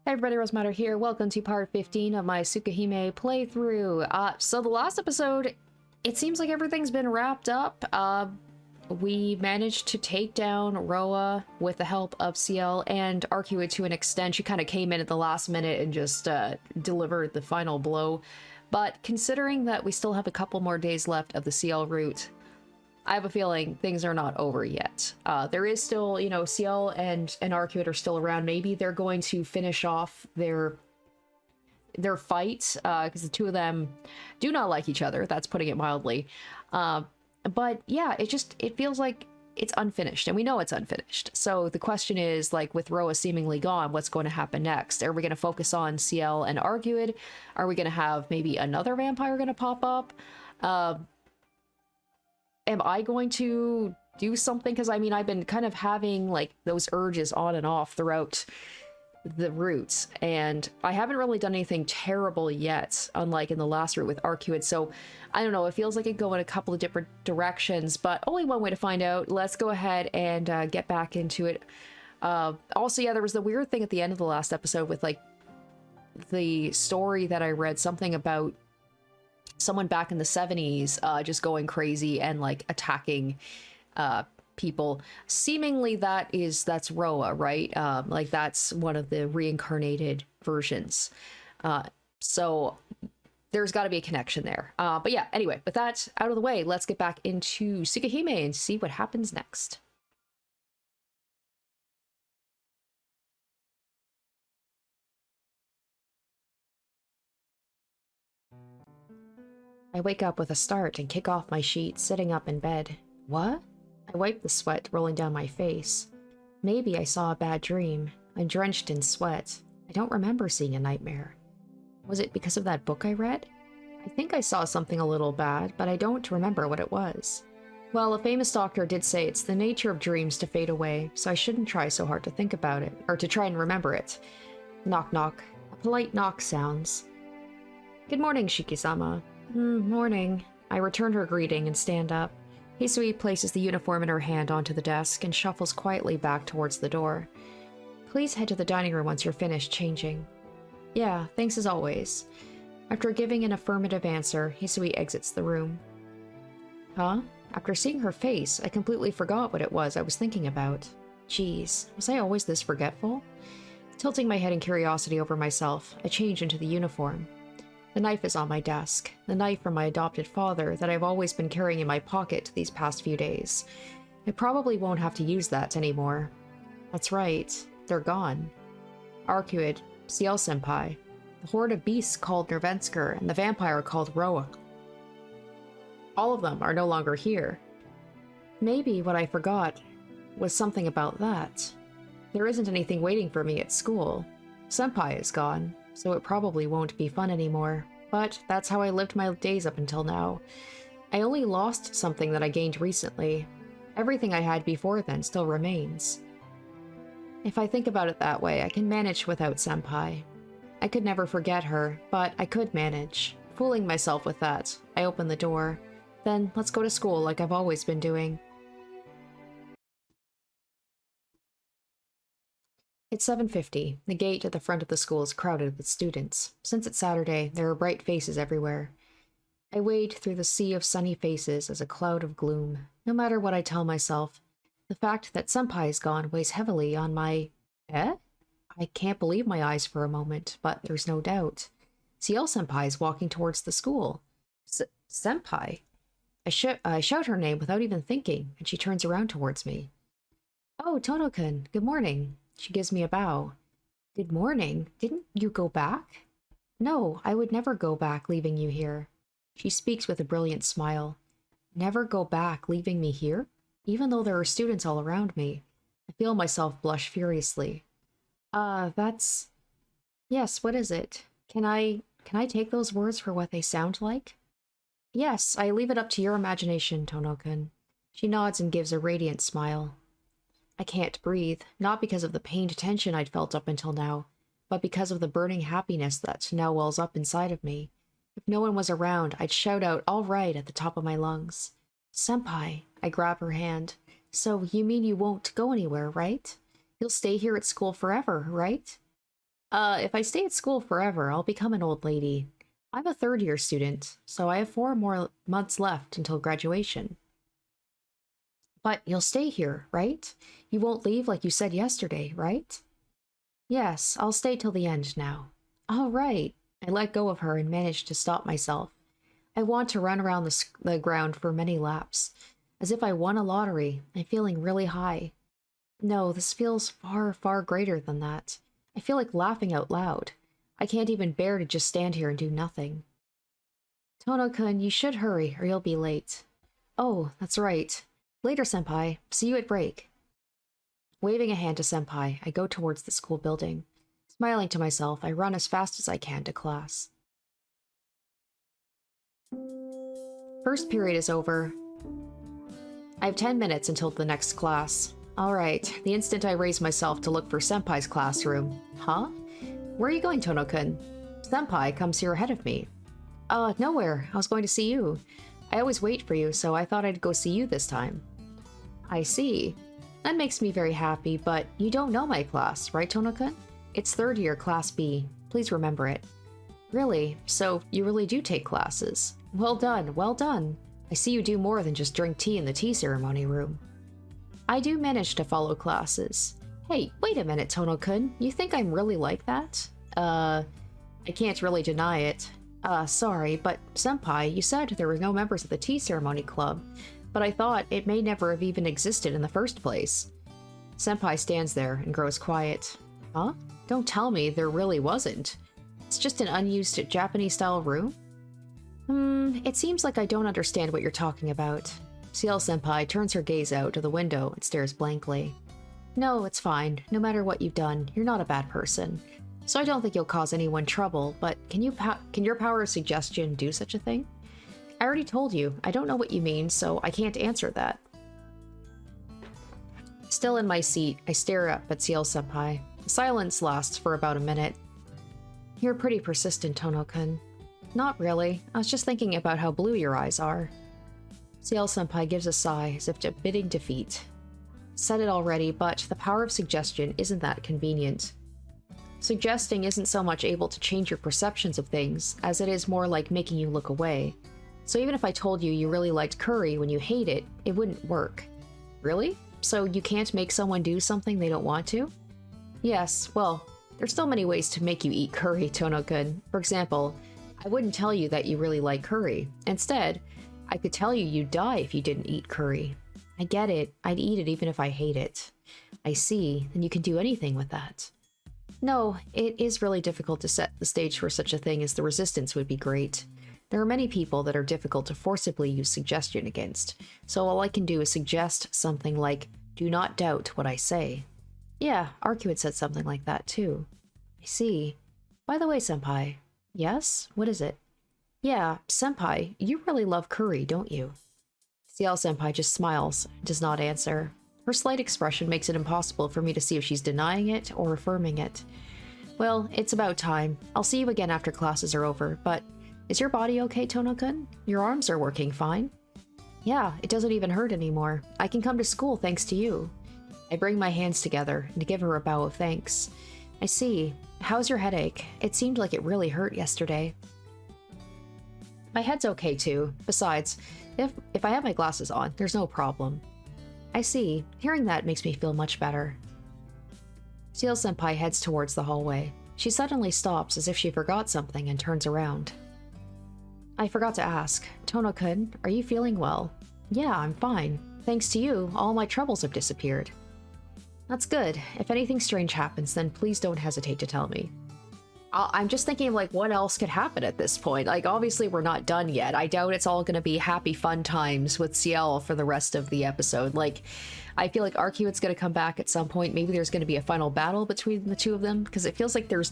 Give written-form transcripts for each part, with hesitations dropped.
Hey everybody, Rosematter here. Welcome to part 15 of my Tsukihime playthrough. So the last episode, it seems like everything's been wrapped up. We managed to take down Roa with the help of Ciel and Arcueid to an extent. She kind of came in at the last minute and just delivered the final blow. But considering that we still have a couple more days left of the Ciel route, I have a feeling things are not over yet. There is still, you know, Ciel and Arcueid are still around. Maybe they're going to finish off their fight, because the two of them do not like each other. That's putting it mildly. But yeah, it feels like it's unfinished, and we know it's unfinished. So the question is, like, with Roa seemingly gone, what's going to happen next? Are we going to focus on Ciel and Arcueid? Are we going to have maybe another vampire going to pop up? Am I going to do something? Because, I mean, I've been kind of having, like, those urges on and off throughout the routes, and I haven't really done anything terrible yet, unlike in the last route with Arcueid, so I don't know, it feels like it could go in a couple of different directions, but only one way to find out. Let's go ahead and get back into it. Also, yeah, there was the weird thing at the end of the last episode with, like, the story that I read, something about someone back in the 70s just going crazy and like attacking people. Seemingly that's Roa, right? Like that's one of the reincarnated versions. So there's got to be a connection there. But yeah, anyway, with that out of the way, let's get back into Tsukihime and see what happens next. I wake up with a start and kick off my sheets, sitting up in bed. What? I wipe the sweat rolling down my face. Maybe I saw a bad dream. I'm drenched in sweat. I don't remember seeing a nightmare. Was it because of that book I read? I think I saw something a little bad, but I don't remember what it was. Well, a famous doctor did say it's the nature of dreams to fade away, so I shouldn't try so hard to think about it, or to try and remember it. Knock knock. A polite knock sounds. Good morning, Shiki-sama. Morning. I return her greeting and stand up. Hisui places the uniform in her hand onto the desk and shuffles quietly back towards the door. Please head to the dining room once you're finished changing. Yeah, thanks as always. After giving an affirmative answer, Hisui exits the room. Huh? After seeing her face, I completely forgot what it was I was thinking about. Jeez, was I always this forgetful? Tilting my head in curiosity over myself, I change into the uniform. The knife is on my desk, the knife from my adopted father that I've always been carrying in my pocket these past few days. I probably won't have to use that anymore. That's right, they're gone. Arcueid, Ciel-senpai, the horde of beasts called Nervensker, and the vampire called Roa. All of them are no longer here. Maybe what I forgot was something about that. There isn't anything waiting for me at school. Senpai is gone, so it probably won't be fun anymore. But that's how I lived my days up until now. I only lost something that I gained recently. Everything I had before then still remains. If I think about it that way, I can manage without Senpai. I could never forget her, but I could manage. Fooling myself with that, I open the door. Then let's go to school like I've always been doing. It's 7:50. The gate at the front of the school is crowded with students. Since it's Saturday, there are bright faces everywhere. I wade through the sea of sunny faces as a cloud of gloom. No matter what I tell myself, the fact that Senpai is gone weighs heavily on my... Eh? I can't believe my eyes for a moment, but there's no doubt. Ciel-senpai is walking towards the school. Senpai? I shout her name without even thinking, and she turns around towards me. Oh, Tohno-kun, good morning. She gives me a bow. Good morning. Didn't you go back? No, I would never go back, leaving you here. She speaks with a brilliant smile. Never go back, leaving me here? Even though there are students all around me. I feel myself blush furiously. That's... Yes, what is it? Can I take those words for what they sound like? Yes, I leave it up to your imagination, Tohno-kun. She nods and gives a radiant smile. I can't breathe, not because of the pained tension I'd felt up until now, but because of the burning happiness that now wells up inside of me. If no one was around, I'd shout out, all right, at the top of my lungs. Senpai, I grab her hand. So, you mean you won't go anywhere, right? You'll stay here at school forever, right? If I stay at school forever, I'll become an old lady. I'm a third-year student, so I have 4 more months left until graduation. But you'll stay here, right? You won't leave like you said yesterday, right? Yes, I'll stay till the end now. All right. I let go of her and managed to stop myself. I want to run around the ground for many laps, as if I won a lottery. I'm feeling really high. No, this feels far, far greater than that. I feel like laughing out loud. I can't even bear to just stand here and do nothing. Tono-kun, you should hurry or you'll be late. Oh, that's right. Later, senpai. See you at break. Waving a hand to senpai, I go towards the school building. Smiling to myself, I run as fast as I can to class. First period is over. I have 10 minutes until the next class. Alright, the instant I raise myself to look for senpai's classroom. Huh? Where are you going, Tono-kun? Senpai comes here ahead of me. Nowhere. I was going to see you. I always wait for you, so I thought I'd go see you this time. I see. That makes me very happy, but you don't know my class, right, Tono-kun? It's third year, Class B. Please remember it. Really? So you really do take classes? Well done, well done. I see you do more than just drink tea in the tea ceremony room. I do manage to follow classes. Hey, wait a minute, Tono-kun. You think I'm really like that? I can't really deny it. Sorry, but senpai, you said there were no members of the tea ceremony club, but I thought it may never have even existed in the first place. Senpai stands there and grows quiet. Huh? Don't tell me there really wasn't. It's just an unused Japanese-style room? It seems like I don't understand what you're talking about. Ciel-senpai turns her gaze out of the window and stares blankly. No, it's fine. No matter what you've done, you're not a bad person. So I don't think you'll cause anyone trouble, but can your power of suggestion do such a thing? I already told you, I don't know what you mean, so I can't answer that. Still in my seat, I stare up at Ciel-senpai. The silence lasts for about a minute. You're pretty persistent, Tono-kun. Not really. I was just thinking about how blue your eyes are. Ciel-senpai gives a sigh as if admitting defeat. Said it already, but the power of suggestion isn't that convenient. Suggesting isn't so much able to change your perceptions of things, as it is more like making you look away. So even if I told you you really liked curry when you hate it, it wouldn't work. Really? So you can't make someone do something they don't want to? Yes, well, there's still many ways to make you eat curry, Tono-kun. For example, I wouldn't tell you that you really like curry. Instead, I could tell you you'd die if you didn't eat curry. I get it. I'd eat it even if I hate it. I see. Then you can do anything with that. No, it is really difficult to set the stage for such a thing as the resistance would be great. There are many people that are difficult to forcibly use suggestion against, so all I can do is suggest something like, do not doubt what I say. Yeah, Arcueid said something like that too. I see. By the way, senpai. Yes? What is it? Yeah, senpai, you really love curry, don't you? Ciel-senpai just smiles, does not answer. Her slight expression makes it impossible for me to see if she's denying it or affirming it. Well, it's about time. I'll see you again after classes are over, but is your body okay, Tono-kun? Your arms are working fine? Yeah, it doesn't even hurt anymore. I can come to school thanks to you. I bring my hands together and give her a bow of thanks. I see. How's your headache? It seemed like it really hurt yesterday. My head's okay too. Besides, if I have my glasses on, there's no problem. I see. Hearing that makes me feel much better. Ciel-senpai heads towards the hallway. She suddenly stops as if she forgot something and turns around. I forgot to ask. Tono-kun, are you feeling well? Yeah, I'm fine. Thanks to you, all my troubles have disappeared. That's good. If anything strange happens, then please don't hesitate to tell me. I'm just thinking of, like, what else could happen at this point? Like, obviously we're not done yet. I doubt it's all gonna be happy fun times with Ciel for the rest of the episode. Like, I feel like Arcueid's gonna come back at some point. Maybe there's gonna be a final battle between the two of them, because it feels like there's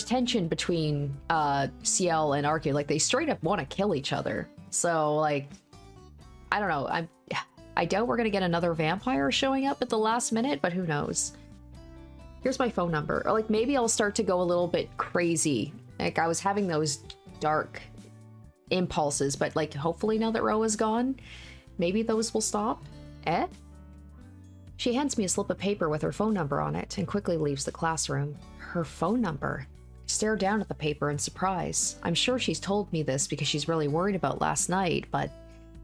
tension between Ciel and Arcueid. Like, they straight up want to kill each other. So, like, I don't know. I doubt we're gonna get another vampire showing up at the last minute, but who knows? Here's my phone number. Or, like, maybe I'll start to go a little bit crazy. Like, I was having those dark impulses, but, like, hopefully now that Ro is gone, maybe those will stop. Eh? She hands me a slip of paper with her phone number on it and quickly leaves the classroom. Her phone number? I stare down at the paper in surprise. I'm sure she's told me this because she's really worried about last night, but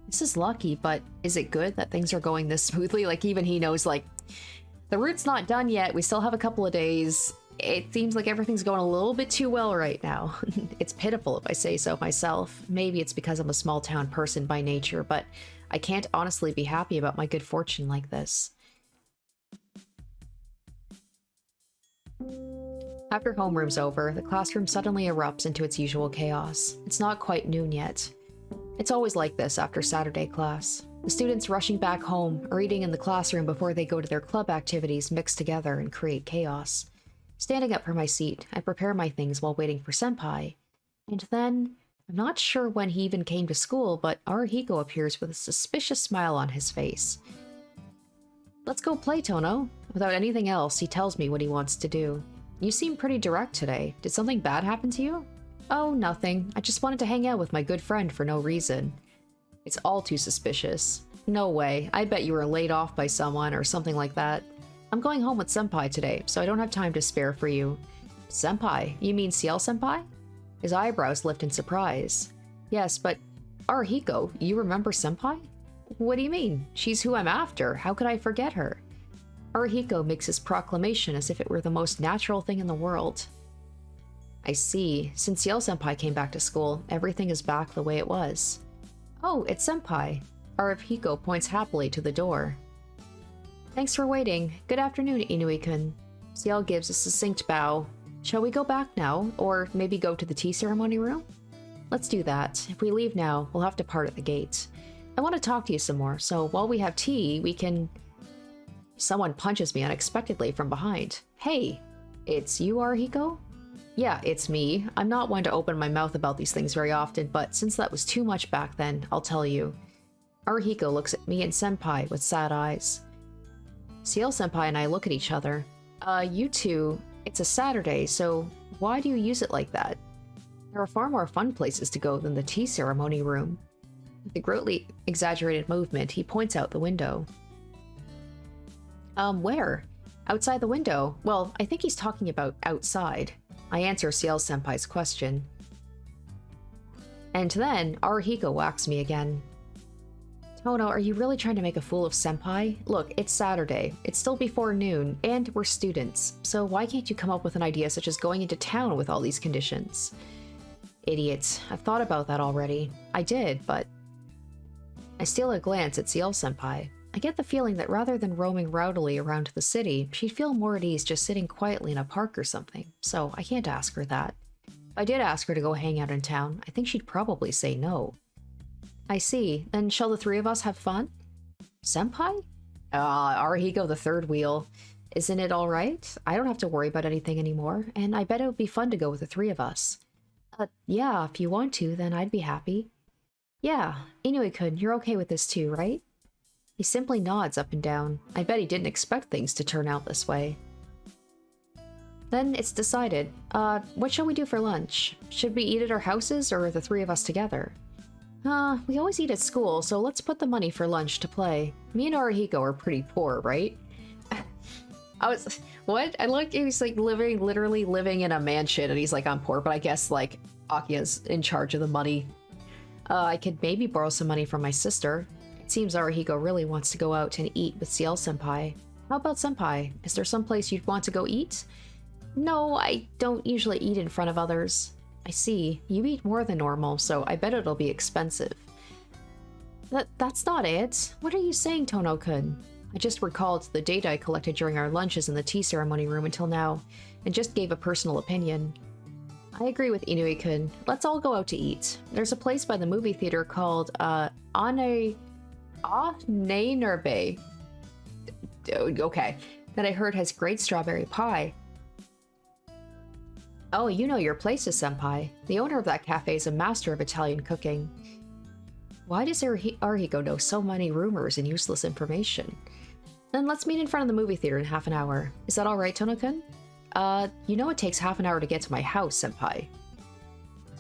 this is lucky. But is it good that things are going this smoothly? Like, even he knows, like, the route's not done yet. We still have a couple of days. It seems like everything's going a little bit too well right now. It's pitiful if I say so myself. Maybe it's because I'm a small town person by nature, but I can't honestly be happy about my good fortune like this. After homeroom's over, the classroom suddenly erupts into its usual chaos. It's not quite noon yet. It's always like this after Saturday class. The students rushing back home or eating in the classroom before they go to their club activities mix together and create chaos. Standing up from my seat, I prepare my things while waiting for Senpai. And then, I'm not sure when he even came to school, but Arihiko appears with a suspicious smile on his face. Let's go play, Tohno. Without anything else, he tells me what he wants to do. You seem pretty direct today. Did something bad happen to you? Oh, nothing. I just wanted to hang out with my good friend for no reason. It's all too suspicious. No way. I bet you were laid off by someone or something like that. I'm going home with Senpai today, so I don't have time to spare for you. Senpai? You mean Ciel Senpai? His eyebrows lift in surprise. Yes, but Arihiko, you remember Senpai? What do you mean? She's who I'm after. How could I forget her? Arihiko makes his proclamation as if it were the most natural thing in the world. I see. Since Ciel Senpai came back to school, everything is back the way it was. Oh, it's Senpai. Arihiko points happily to the door. Thanks for waiting. Good afternoon, Inui-kun. Ciel gives a succinct bow. Shall we go back now, or maybe go to the tea ceremony room? Let's do that. If we leave now, we'll have to part at the gate. I want to talk to you some more, so while we have tea, we can... Someone punches me unexpectedly from behind. Hey, it's you, Arihiko? Yeah, it's me. I'm not one to open my mouth about these things very often, but since that was too much back then, I'll tell you. Arihiko looks at me and Senpai with sad eyes. Ciel Senpai and I look at each other. You two, it's a Saturday, so why do you use it like that? There are far more fun places to go than the tea ceremony room. With a greatly exaggerated movement, he points out the window. Where? Outside the window. Well, I think he's talking about outside. I answer Ciel Senpai's question. And then, Arihiko whacks me again. Tohno, are you really trying to make a fool of Senpai? Look, it's Saturday. It's still before noon, and we're students. So why can't you come up with an idea such as going into town with all these conditions? Idiots. I've thought about that already. I did, but... I steal a glance at Ciel Senpai. I get the feeling that rather than roaming rowdily around the city, she'd feel more at ease just sitting quietly in a park or something, so I can't ask her that. If I did ask her to go hang out in town, I think she'd probably say no. I see. Then shall the three of us have fun? Senpai? Arihiko the third wheel. Isn't it alright? I don't have to worry about anything anymore, and I bet it would be fun to go with the three of us. Yeah, if you want to, then I'd be happy. Yeah, Inui-kun, you're okay with this too, right? He simply nods up and down. I bet he didn't expect things to turn out this way. Then it's decided. What shall we do for lunch? Should we eat at our houses, or the three of us together? We always eat at school, so let's put the money for lunch to play. Me and Arihiko are pretty poor, right? What? I like, he's like literally living in a mansion, and he's like, I'm poor, but I guess like Akia's in charge of the money. I could maybe borrow some money from my sister. It seems Arihiko really wants to go out and eat with Ciel Senpai. How about Senpai? Is there some place you'd want to go eat? No, I don't usually eat in front of others. I see. You eat more than normal, so I bet it'll be expensive. That's not it. What are you saying, Tohno-kun? I just recalled the data I collected during our lunches in the tea ceremony room until now, and just gave a personal opinion. I agree with Inui-kun. Let's all go out to eat. There's a place by the movie theater called, Neinerbe. Okay. That I heard has great strawberry pie. Oh, you know your places, Senpai. The owner of that cafe is a master of Italian cooking. Why does Arihiko know so many rumors and useless information? Then let's meet in front of the movie theater in half an hour. Is that alright, Tohno-kun? You know it takes half an hour to get to my house, Senpai.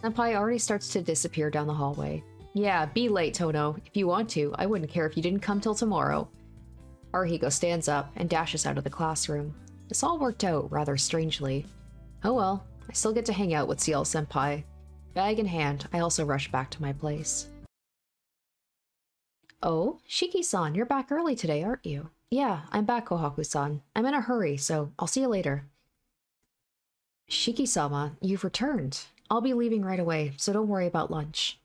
Senpai already starts to disappear down the hallway. Yeah, be late, Tohno. If you want to, I wouldn't care if you didn't come till tomorrow. Haruhiko stands up and dashes out of the classroom. This all worked out rather strangely. Oh well, I still get to hang out with Ciel senpai. Bag in hand, I also rush back to my place. Oh, Shiki-san, you're back early today, aren't you? Yeah, I'm back, Kohaku-san. I'm in a hurry, so I'll see you later. Shiki-sama, you've returned. I'll be leaving right away, so don't worry about lunch.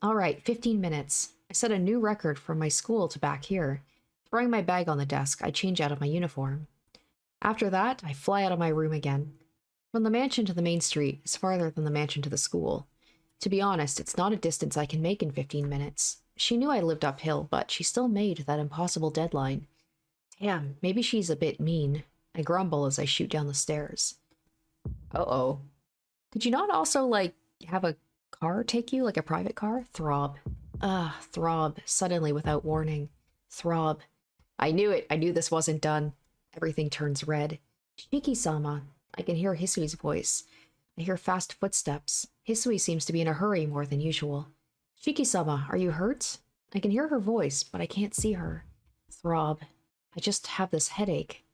Alright, 15 minutes. I set a new record from my school to back here. Throwing my bag on the desk, I change out of my uniform. After that, I fly out of my room again. From the mansion to the main street is farther than the mansion to the school. To be honest, it's not a distance I can make in 15 minutes. She knew I lived uphill, but she still made that impossible deadline. Damn, maybe she's a bit mean. I grumble as I shoot down the stairs. Uh-oh. Could you not also, like, have a car take you, like a private car? Throb. Throb, suddenly without warning. Throb. I knew it. I knew this wasn't done. Everything turns red. Shiki-sama. I can hear Hisui's voice. I hear fast footsteps. Hisui seems to be in a hurry more than usual. Shiki-sama, are you hurt? I can hear her voice, but I can't see her. Throb. I just have this headache.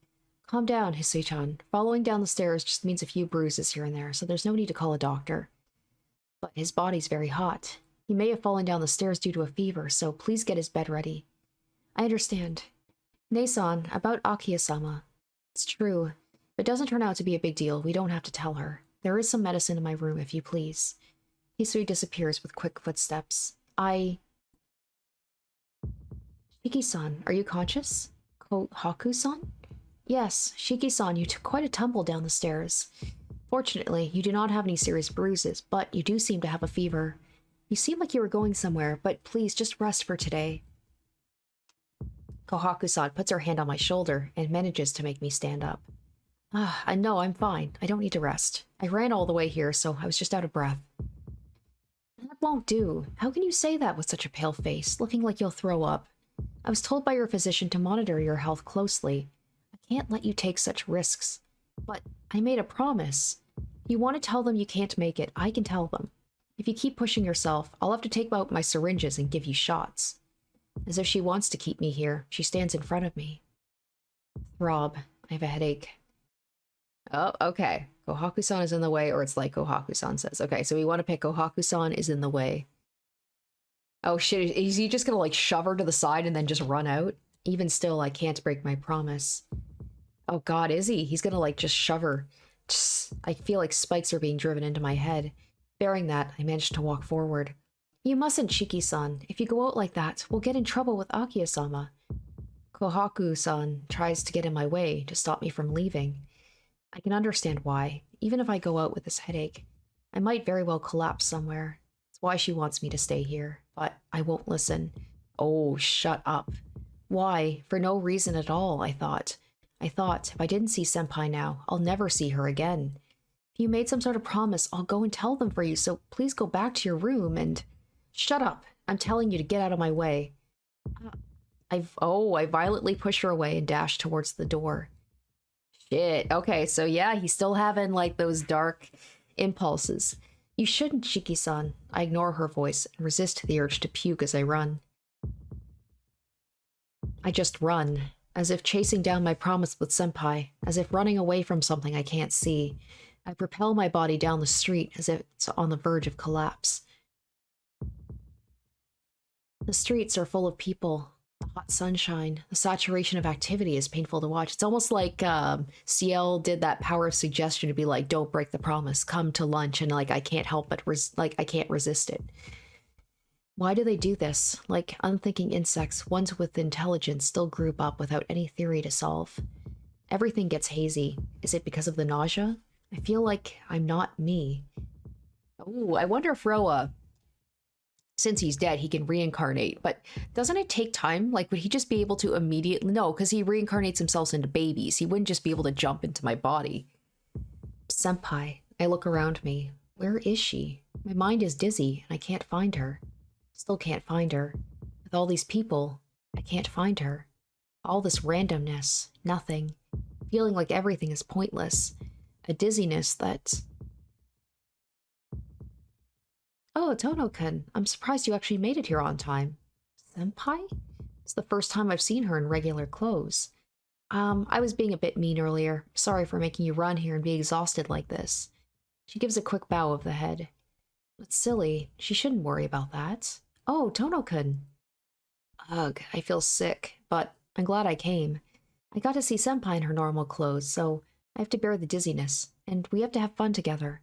Calm down, Hisui-chan. Following down the stairs just means a few bruises here and there, so there's no need to call a doctor. But his body's very hot. He may have fallen down the stairs due to a fever, so please get his bed ready. I understand. Nei-san, about Akiya-sama. It's true. If it doesn't turn out to be a big deal, we don't have to tell her. There is some medicine in my room, if you please. Hisui disappears with quick footsteps. Shiki-san, are you conscious? Kohaku-san? Yes, Shiki-san, you took quite a tumble down the stairs. Fortunately, you do not have any serious bruises, but you do seem to have a fever. You seem like you were going somewhere, but please just rest for today. Kohaku-san puts her hand on my shoulder and manages to make me stand up. I know, I'm fine. I don't need to rest. I ran all the way here, so I was just out of breath. That won't do. How can you say that with such a pale face, looking like you'll throw up? I was told by your physician to monitor your health closely. I can't let you take such risks. But I made a promise. If you want to tell them you can't make it, I can tell them. If you keep pushing yourself, I'll have to take out my syringes and give you shots. As if she wants to keep me here, she stands in front of me. Throb. I have a headache. Oh, okay. Kohaku-san is in the way, or it's like Kohaku-san says. Okay, so we want to pick Kohaku-san is in the way. Oh shit, is he just gonna like shove her to the side and then just run out? Even still, I can't break my promise. Oh god, is he? He's gonna like just shove her. I feel like spikes are being driven into my head. Bearing that, I managed to walk forward. You mustn't, Shiki-san. If you go out like that, we'll get in trouble with Akiya-sama. Kohaku-san tries to get in my way to stop me from leaving. I can understand why. Even if I go out with this headache, I might very well collapse somewhere. It's why she wants me to stay here, but I won't listen. Oh, shut up. Why? For no reason at all, I thought. If I didn't see Senpai now, I'll never see her again. If you made some sort of promise, I'll go and tell them for you, so please go back to your room and... Shut up. I'm telling you to get out of my way. I violently push her away and dash towards the door. Shit. Okay, so yeah, he's still having, like, those dark impulses. You shouldn't, Shiki-san. I ignore her voice and resist the urge to puke as I run. I just run, as if chasing down my promise with Senpai, as if running away from something I can't see. I propel my body down the street as if it's on the verge of collapse. The streets are full of people. The hot sunshine, the saturation of activity is painful to watch. It's almost like Ciel did that power of suggestion to be like, don't break the promise, come to lunch, and like I can't help but I can't resist it. Why do they do this? Like unthinking insects, ones with intelligence still group up without any theory to solve. Everything gets hazy. Is it because of the nausea? I feel like I'm not me. Oh, I wonder if Roa, since he's dead, he can reincarnate, but doesn't it take time? Like, would he just be able to immediately... No, because he reincarnates himself into babies. He wouldn't just be able to jump into my body. Senpai. I look around me. Where is she? My mind is dizzy, and I can't find her. Still can't find her. With all these people, I can't find her. All this randomness. Nothing. Feeling like everything is pointless. A dizziness that... Oh, Tohno-kun, I'm surprised you actually made it here on time. Senpai? It's the first time I've seen her in regular clothes. I was being a bit mean earlier. Sorry for making you run here and be exhausted like this. She gives a quick bow of the head. It's silly. She shouldn't worry about that. Oh, Tohno-kun. Ugh, I feel sick, but I'm glad I came. I got to see Senpai in her normal clothes, so I have to bear the dizziness, and we have to have fun together.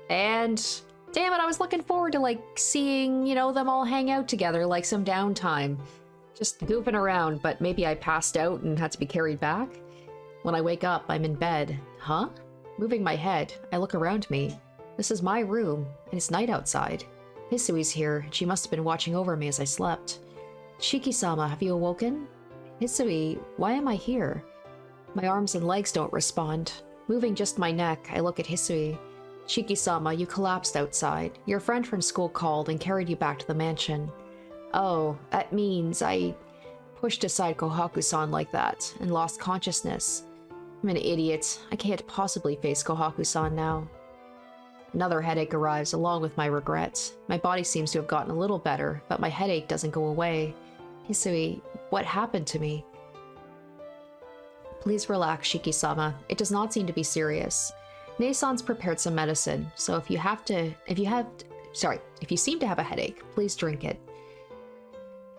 And damn it, I was looking forward to, like, seeing, you know, them all hang out together, like some downtime. Just goofing around, but maybe I passed out and had to be carried back? When I wake up, I'm in bed. Huh? Moving my head, I look around me. This is my room, and it's night outside. Hisui's here, and she must have been watching over me as I slept. Shiki-sama, have you awoken? Hisui, why am I here? My arms and legs don't respond. Moving just my neck, I look at Hisui. Shiki-sama, you collapsed outside. Your friend from school called and carried you back to the mansion. Oh, that means I pushed aside Kohaku-san like that and lost consciousness. I'm an idiot. I can't possibly face Kohaku-san now. Another headache arrives along with my regrets. My body seems to have gotten a little better, but my headache doesn't go away. Hisui, what happened to me? Please relax, Shiki-sama. It does not seem to be serious. Nasan's prepared some medicine, so if you seem to have a headache, please drink it.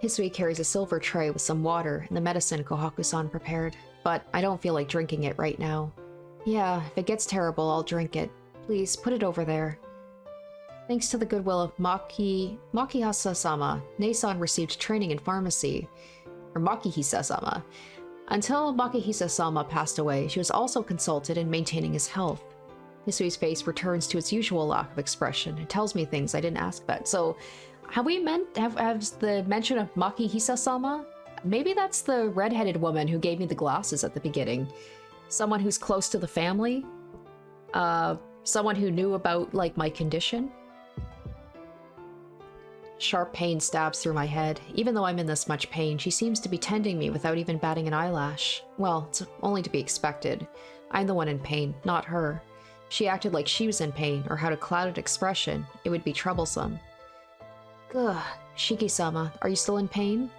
Hisui carries a silver tray with some water and the medicine Kohaku-san prepared, but I don't feel like drinking it right now. Yeah, if it gets terrible, I'll drink it. Please, put it over there. Thanks to the goodwill of Makihisa-sama, Nasan received training in pharmacy. Or Makihisa-sama. Until Makihisa-sama passed away, she was also consulted in maintaining his health. Hisui's face returns to its usual lack of expression. It tells me things I didn't ask about. So, have the mention of Makihisa-sama? Maybe that's the redheaded woman who gave me the glasses at the beginning. Someone who's close to the family? Someone who knew about, like, my condition? Sharp pain stabs through my head. Even though I'm in this much pain, she seems to be tending me without even batting an eyelash. Well, it's only to be expected. I'm the one in pain, not her. If she acted like she was in pain, or had a clouded expression, it would be troublesome. Ugh, Shiki-sama, are you still in pain?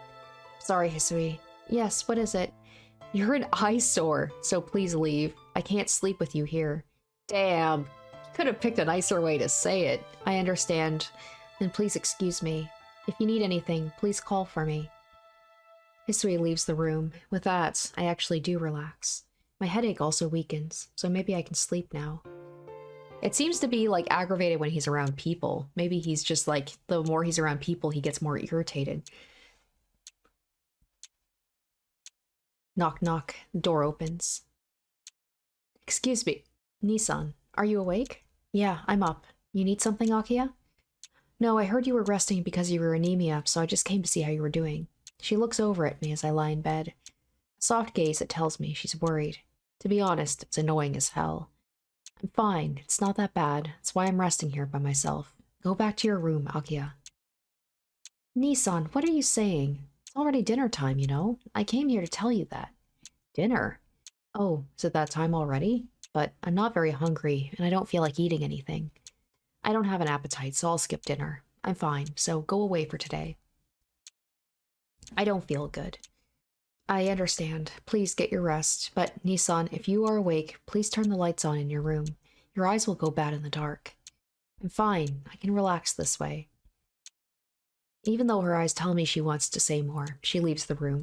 Sorry, Hisui. Yes, what is it? You're an eyesore, so please leave. I can't sleep with you here. Damn, you could have picked a nicer way to say it. I understand. Then please excuse me. If you need anything, please call for me. Hisui leaves the room. With that, I actually do relax. My headache also weakens, so maybe I can sleep now. It seems to be, like, aggravated when he's around people. Maybe he's just, like, the more he's around people, he gets more irritated. Knock, knock. The door opens. Excuse me. Nisan, are you awake? Yeah, I'm up. You need something, Akiya? No, I heard you were resting because of your anemia, so I just came to see how you were doing. She looks over at me as I lie in bed. A soft gaze that tells me she's worried. To be honest, it's annoying as hell. I'm fine. It's not that bad. That's why I'm resting here by myself. Go back to your room, Akiya. Nisan, what are you saying? It's already dinner time, you know? I came here to tell you that. Dinner? Oh, is it that time already? But I'm not very hungry, and I don't feel like eating anything. I don't have an appetite, so I'll skip dinner. I'm fine, so go away for today. I don't feel good. I understand. Please get your rest, but Nisan, if you are awake, please turn the lights on in your room. Your eyes will go bad in the dark. I'm fine. I can relax this way. Even though her eyes tell me she wants to say more, she leaves the room.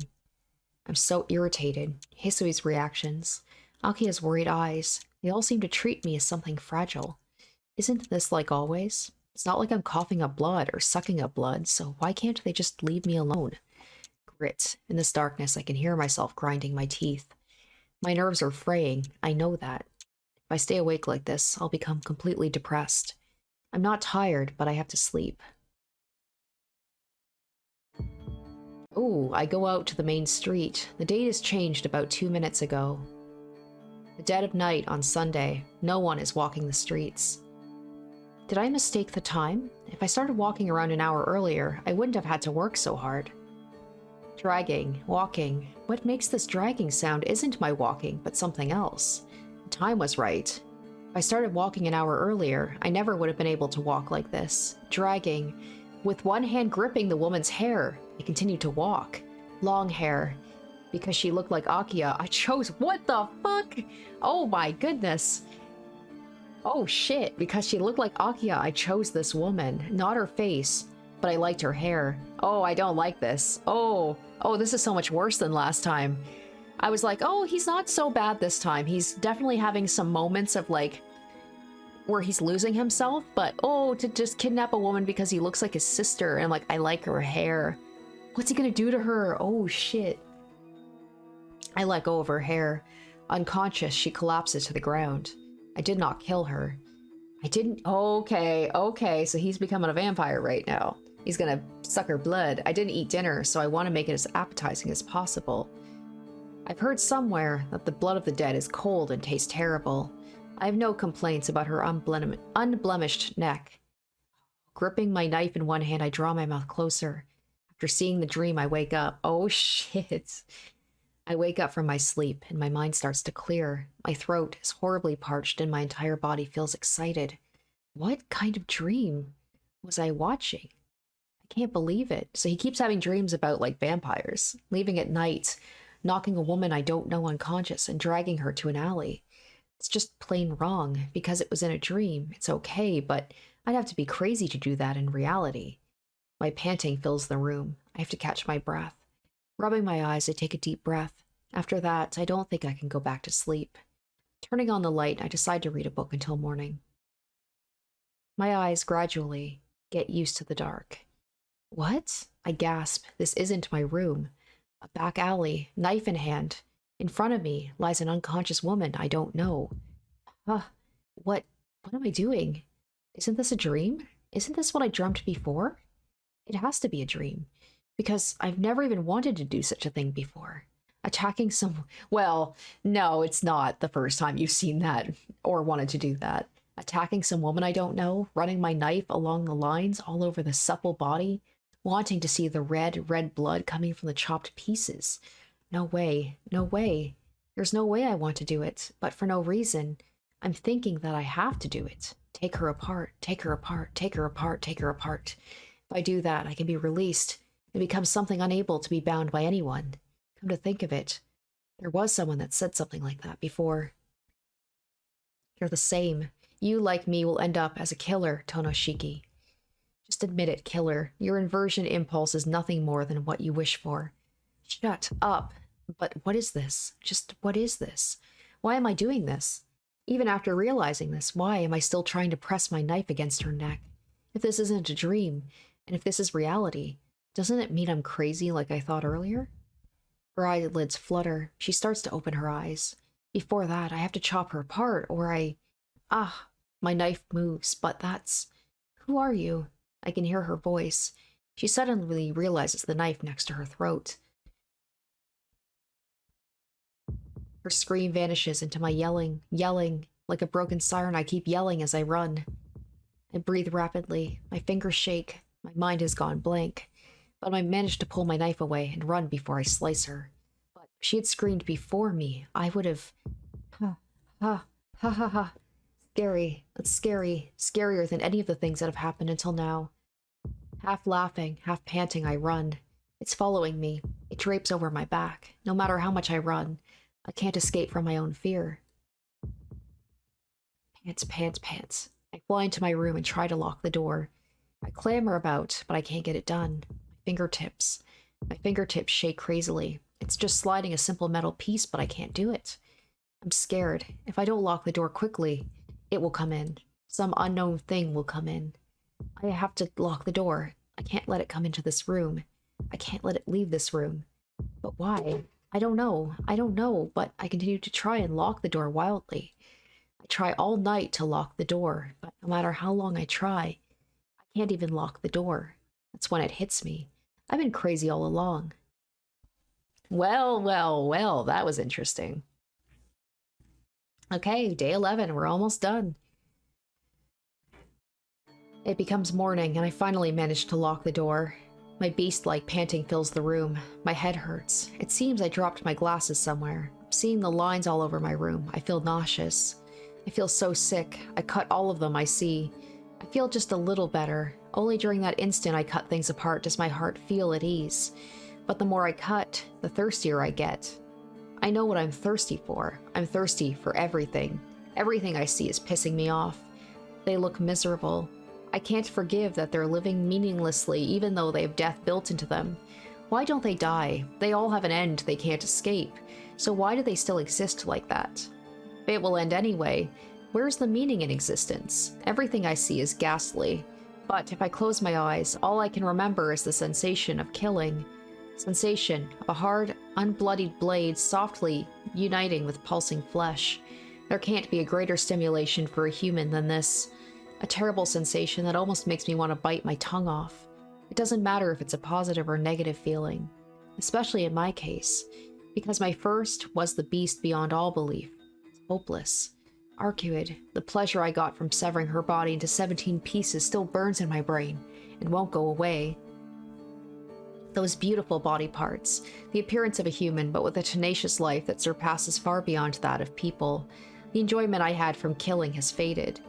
I'm so irritated. Hisui's reactions. Akiya's worried eyes. They all seem to treat me as something fragile. Isn't this like always? It's not like I'm coughing up blood or sucking up blood, so why can't they just leave me alone? Grit. In this darkness, I can hear myself grinding my teeth. My nerves are fraying. I know that. If I stay awake like this, I'll become completely depressed. I'm not tired, but I have to sleep. Ooh, I go out to the main street. The date has changed about 2 minutes ago. The dead of night on Sunday. No one is walking the streets. Did I mistake the time? If I started walking around an hour earlier, I wouldn't have had to work so hard. Dragging, walking. What makes this dragging sound isn't my walking, but something else. The time was right. If I started walking an hour earlier, I never would have been able to walk like this. Dragging. With one hand gripping the woman's hair, I continued to walk. Long hair. Because she looked like Akia, I chose— what the fuck? Oh my goodness. Oh shit, because she looked like Akia, I chose this woman. Not her face, but I liked her hair. Oh, I don't like this. Oh, this is so much worse than last time. I was like, oh, he's not so bad this time. He's definitely having some moments of like, where he's losing himself, but oh, to just kidnap a woman because he looks like his sister and like, I like her hair. What's he gonna do to her? Oh shit. I let go of her hair. Unconscious, she collapses to the ground. I did not kill her. I didn't— okay, so he's becoming a vampire right now. He's gonna suck her blood. I didn't eat dinner, so I want to make it as appetizing as possible. I've heard somewhere that the blood of the dead is cold and tastes terrible. I have no complaints about her unblemished neck. Gripping my knife in one hand, I draw my mouth closer. After seeing the dream, I wake up. Oh shit. I wake up from my sleep, and my mind starts to clear. My throat is horribly parched, and my entire body feels excited. What kind of dream was I watching? I can't believe it. So he keeps having dreams about, like, vampires, leaving at night, knocking a woman I don't know unconscious, and dragging her to an alley. It's just plain wrong. Because it was in a dream, it's okay, but I'd have to be crazy to do that in reality. My panting fills the room. I have to catch my breath. Rubbing my eyes, I take a deep breath. After that, I don't think I can go back to sleep. Turning on the light, I decide to read a book until morning. My eyes gradually get used to the dark. What? I gasp. This isn't my room. A back alley, knife in hand. In front of me lies an unconscious woman I don't know. What am I doing? Isn't this a dream? Isn't this what I dreamt before? It has to be a dream, because I've never even wanted to do such a thing before. Attacking some— well, no, it's not the first time you've seen that or wanted to do that. Attacking some woman I don't know, running my knife along the lines all over the supple body, wanting to see the red blood coming from the chopped pieces. No way, no way. There's no way I want to do it, but for no reason. I'm thinking that I have to do it. Take her apart, take her apart, take her apart, take her apart. If I do that, I can be released and become something unable to be bound by anyone. Come to think of it, there was someone that said something like that before. You're the same. You, like me, will end up as a killer, Tohno. Just admit it, killer. Your inversion impulse is nothing more than what you wish for. Shut up. But what is this? Just what is this? Why am I doing this? Even after realizing this, why am I still trying to press my knife against her neck? If this isn't a dream, and if this is reality, doesn't it mean I'm crazy like I thought earlier? Her eyelids flutter. She starts to open her eyes. Before that, I have to chop her apart, or my knife moves, but that's— Who are you? I can hear her voice. She suddenly realizes the knife next to her throat. Her scream vanishes into my yelling. Like a broken siren, I keep yelling as I run. I breathe rapidly. My fingers shake. My mind has gone blank. But I managed to pull my knife away and run before I slice her. But if she had screamed before me, I would have— Ha. Scary. That's scary. Scarier than any of the things that have happened until now. Half laughing, half panting, I run. It's following me. It drapes over my back. No matter how much I run, I can't escape from my own fear. Pants. I fly into my room and try to lock the door. I clamber about, but I can't get it done. My fingertips shake crazily. It's just sliding a simple metal piece, but I can't do it. I'm scared. If I don't lock the door quickly, it will come in. Some unknown thing will come in. I have to lock the door. I can't let it come into this room. I can't let it leave this room. But why? I don't know, but I continue to try and lock the door wildly. I try all night to lock the door, but no matter how long I try, I can't even lock the door. That's when it hits me. I've been crazy all along. Well, that was interesting. Okay, day 11, we're almost done. It becomes morning, and I finally manage to lock the door. My beast-like panting fills the room. My head hurts. It seems I dropped my glasses somewhere. Seeing the lines all over my room, I feel nauseous. I feel so sick. I cut all of them I see. I feel just a little better. Only during that instant I cut things apart does my heart feel at ease. But the more I cut, the thirstier I get. I know what I'm thirsty for. I'm thirsty for everything. Everything I see is pissing me off. They look miserable. I can't forgive that they're living meaninglessly even though they have death built into them. Why don't they die? They all have an end they can't escape. So why do they still exist like that? It will end anyway. Where's the meaning in existence? Everything I see is ghastly. But if I close my eyes, all I can remember is the sensation of killing. Sensation of a hard, unbloodied blade softly uniting with pulsing flesh. There can't be a greater stimulation for a human than this. A terrible sensation that almost makes me want to bite my tongue off. It doesn't matter if it's a positive or negative feeling. Especially in my case. Because my first was the beast beyond all belief. It's hopeless. Arcueid, the pleasure I got from severing her body into 17 pieces still burns in my brain and won't go away. Those beautiful body parts, the appearance of a human but with a tenacious life that surpasses far beyond that of people. The enjoyment I had from killing has faded.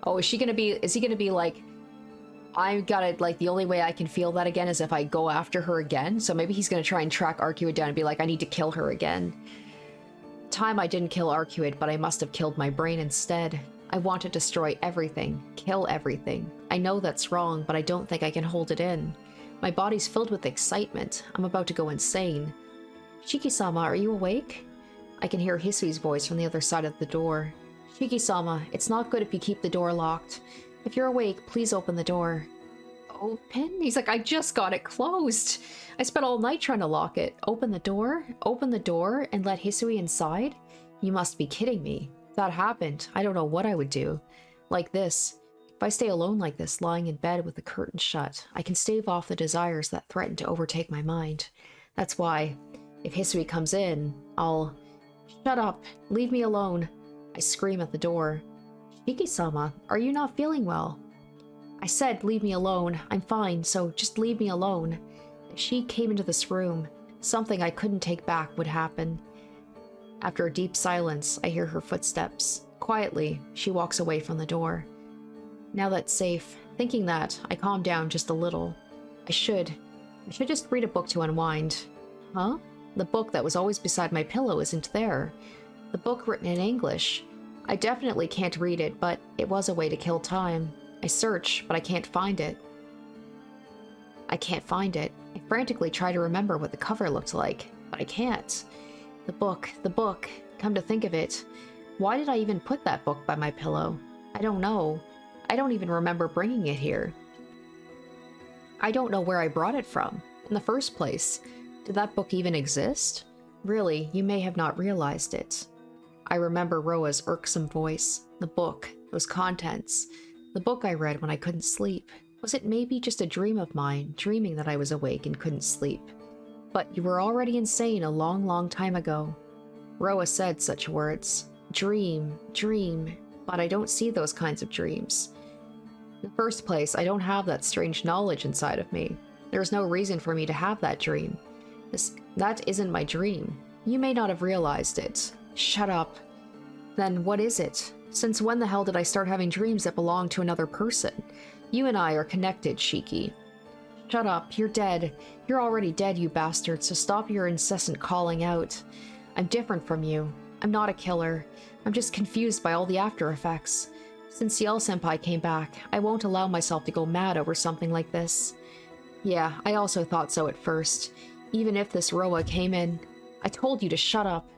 Oh, is he gonna be like, I gotta, like, the only way I can feel that again is if I go after her again? So maybe he's gonna try and track Arcueid down and be like, I need to kill her again. Time I didn't kill Arcueid, but I must have killed my brain instead. I want to destroy everything, kill everything. I know that's wrong, but I don't think I can hold it in. My body's filled with excitement. I'm about to go insane. Shiki-sama, are you awake? I can hear Hisui's voice from the other side of the door. Shiki-sama, it's not good if you keep the door locked. If you're awake, please open the door. Open? He's like, I just got it closed. I spent all night trying to lock it. Open the door? Open the door and let Hisui inside? You must be kidding me. If that happened, I don't know what I would do. Like this. If I stay alone like this, lying in bed with the curtain shut, I can stave off the desires that threaten to overtake my mind. That's why, if Hisui comes in, I'll... Shut up! Leave me alone! I scream at the door. Shiki-sama, are you not feeling well? I said leave me alone. I'm fine, so just leave me alone. If she came into this room, something I couldn't take back would happen. After a deep silence, I hear her footsteps. Quietly, she walks away from the door. Now that's safe. Thinking that, I calm down just a little. I should just read a book to unwind. Huh? The book that was always beside my pillow isn't there. The book written in English. I definitely can't read it, but it was a way to kill time. I search, but I can't find it. I frantically try to remember what the cover looked like, but I can't. The book. Come to think of it. Why did I even put that book by my pillow? I don't know. I don't even remember bringing it here. I don't know where I brought it from. In the first place, did that book even exist? Really, you may have not realized it. I remember Roa's irksome voice, the book, those contents, the book I read when I couldn't sleep. Was it maybe just a dream of mine, dreaming that I was awake and couldn't sleep? But you were already insane a long, long time ago. Roa said such words. Dream, but I don't see those kinds of dreams. In the first place, I don't have that strange knowledge inside of me. There's no reason for me to have that dream. That isn't my dream. You may not have realized it. Shut up. Then what is it? Since when the hell did I start having dreams that belong to another person? You and I are connected, Shiki. Shut up, you're dead. You're already dead, you bastard, so stop your incessant calling out. I'm different from you. I'm not a killer. I'm just confused by all the after effects. Since Ciel-senpai came back, I won't allow myself to go mad over something like this. Yeah, I also thought so at first. Even if this Roa came in. I told you to shut up.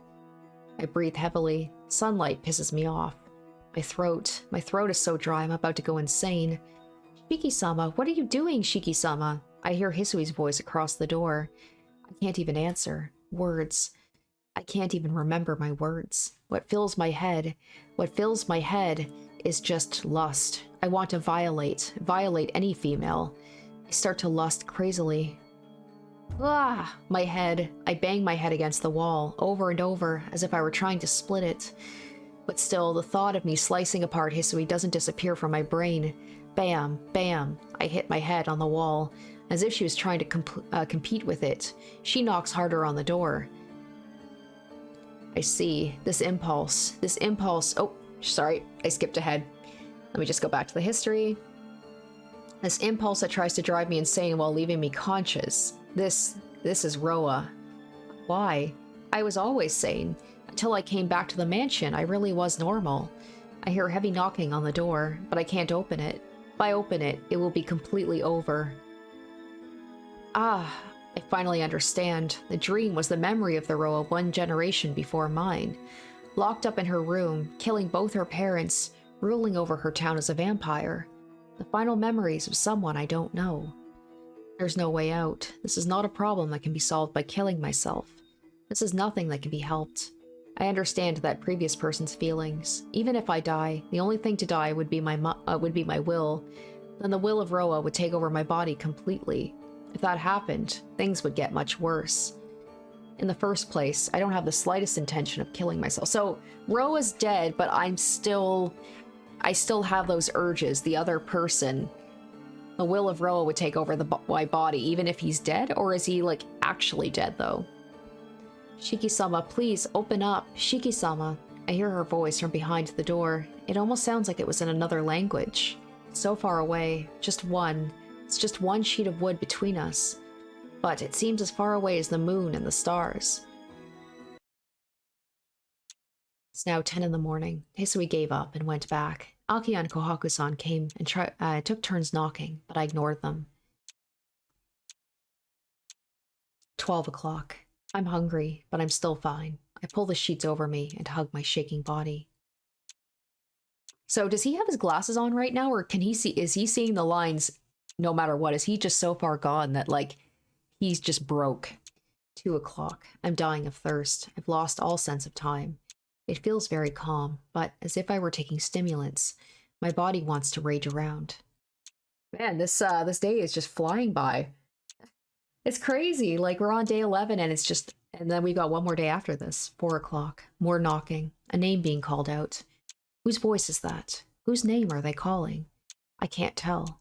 I breathe heavily. Sunlight pisses me off. My throat is so dry I'm about to go insane. Shiki-sama, what are you doing, Shiki-sama? I hear Hisui's voice across the door. I can't even answer. Words. I can't even remember my words. What fills my head is just lust. I want to violate any female. I start to lust crazily. Ah, my head. I bang my head against the wall, over and over, as if I were trying to split it. But still, the thought of me slicing apart Hisui doesn't disappear from my brain. Bam, bam. I hit my head on the wall, as if she was trying to compete with it. She knocks harder on the door. I see. This impulse. Oh, sorry. I skipped ahead. Let me just go back to the history. This impulse that tries to drive me insane while leaving me conscious. This is Roa. Why? I was always sane. Until I came back to the mansion, I really was normal. I hear heavy knocking on the door, but I can't open it. If I open it, it will be completely over. Ah, I finally understand. The dream was the memory of the Roa 1 generation before mine. Locked up in her room, killing both her parents, ruling over her town as a vampire. The final memories of someone I don't know. There's no way out. This is not a problem that can be solved by killing myself. This is nothing that can be helped. I understand that previous person's feelings. Even if I die, the only thing to die would be my will. Then the will of Roa would take over my body completely. If that happened, things would get much worse. In the first place, I don't have the slightest intention of killing myself. So, Roa's dead, but I still have those urges. The other person, the will of Roa would take over my body, even if he's dead? Or is he, like, actually dead, though? Shiki-sama, please, open up. Shiki-sama. I hear her voice from behind the door. It almost sounds like it was in another language. So far away. Just one. It's just one sheet of wood between us. But it seems as far away as the moon and the stars. It's now 10 in the morning. Hisui gave up and went back. Aki and Kohaku-san came and took turns knocking, but I ignored them. 12 o'clock. I'm hungry, but I'm still fine. I pull the sheets over me and hug my shaking body. So does he have his glasses on right now, or can he see? Is he seeing the lines no matter what? Is he just so far gone that, like, he's just broke? 2 o'clock. I'm dying of thirst. I've lost all sense of time. It feels very calm, but as if I were taking stimulants. My body wants to rage around. Man, this day is just flying by. It's crazy. Like, we're on day 11 and it's just... And then we got one more day after this. 4 o'clock. More knocking. A name being called out. Whose voice is that? Whose name are they calling? I can't tell.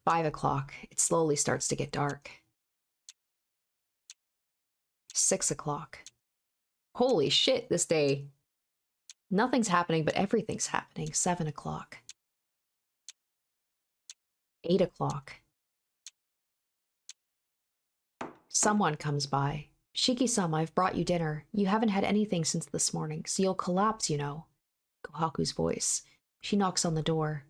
5 o'clock. It slowly starts to get dark. 6 o'clock. Holy shit, this day. Nothing's happening, but everything's happening. 7 o'clock. 8 o'clock. Someone comes by. Shiki-sama, I've brought you dinner. You haven't had anything since this morning, so you'll collapse, you know. Kohaku's voice. She knocks on the door.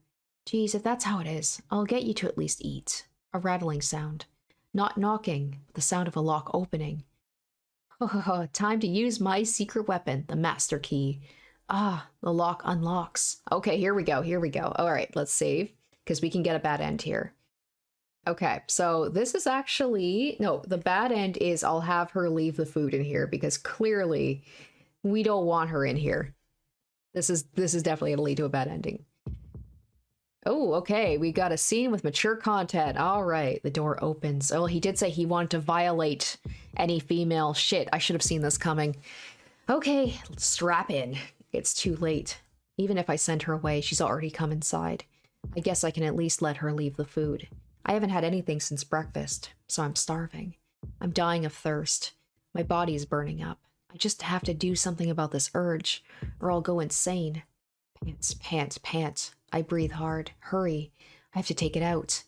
Geez, if that's how it is, I'll get you to at least eat. A rattling sound. Not knocking, but the sound of a lock opening. Time to use my secret weapon, the master key. Ah, the lock unlocks. Okay, here we go, here we go. All right, let's save, because we can get a bad end here. Okay, so this is actually... No, the bad end is I'll have her leave the food in here, because clearly we don't want her in here. This is definitely going to lead to a bad ending. Oh, okay, we got a scene with mature content. All right, the door opens. Oh, he did say he wanted to violate any female. Shit, I should have seen this coming. Okay, strap in. It's too late. Even if I send her away, she's already come inside. I guess I can at least let her leave the food. I haven't had anything since breakfast, so I'm starving. I'm dying of thirst. My body is burning up. I just have to do something about this urge, or I'll go insane. Pants, pants, pants. I breathe hard. Hurry. I have to take it out.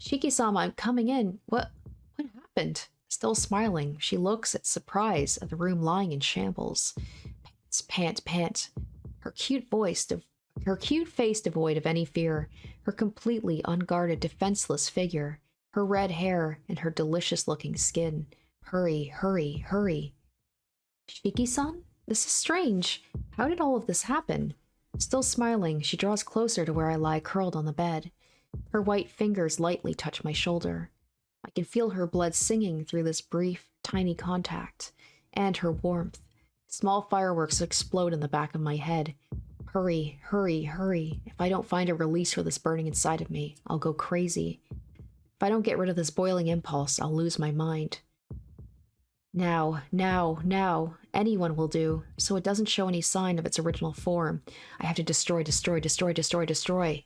Shiki-sama, I'm coming in. What happened? Still smiling, she looks at surprise at the room lying in shambles. Pants, pants, pants. Her cute face devoid of any fear. Her completely unguarded, defenseless figure. Her red hair and her delicious-looking skin. Hurry, hurry, hurry. Shiki-san? This is strange. How did all of this happen? Still smiling, she draws closer to where I lie curled on the bed. Her white fingers lightly touch my shoulder. I can feel her blood singing through this brief, tiny contact. And her warmth. Small fireworks explode in the back of my head. Hurry, hurry, hurry. If I don't find a release for this burning inside of me, I'll go crazy. If I don't get rid of this boiling impulse, I'll lose my mind. Now, now, now. Anyone will do, so it doesn't show any sign of its original form. I have to destroy, destroy, destroy, destroy, destroy.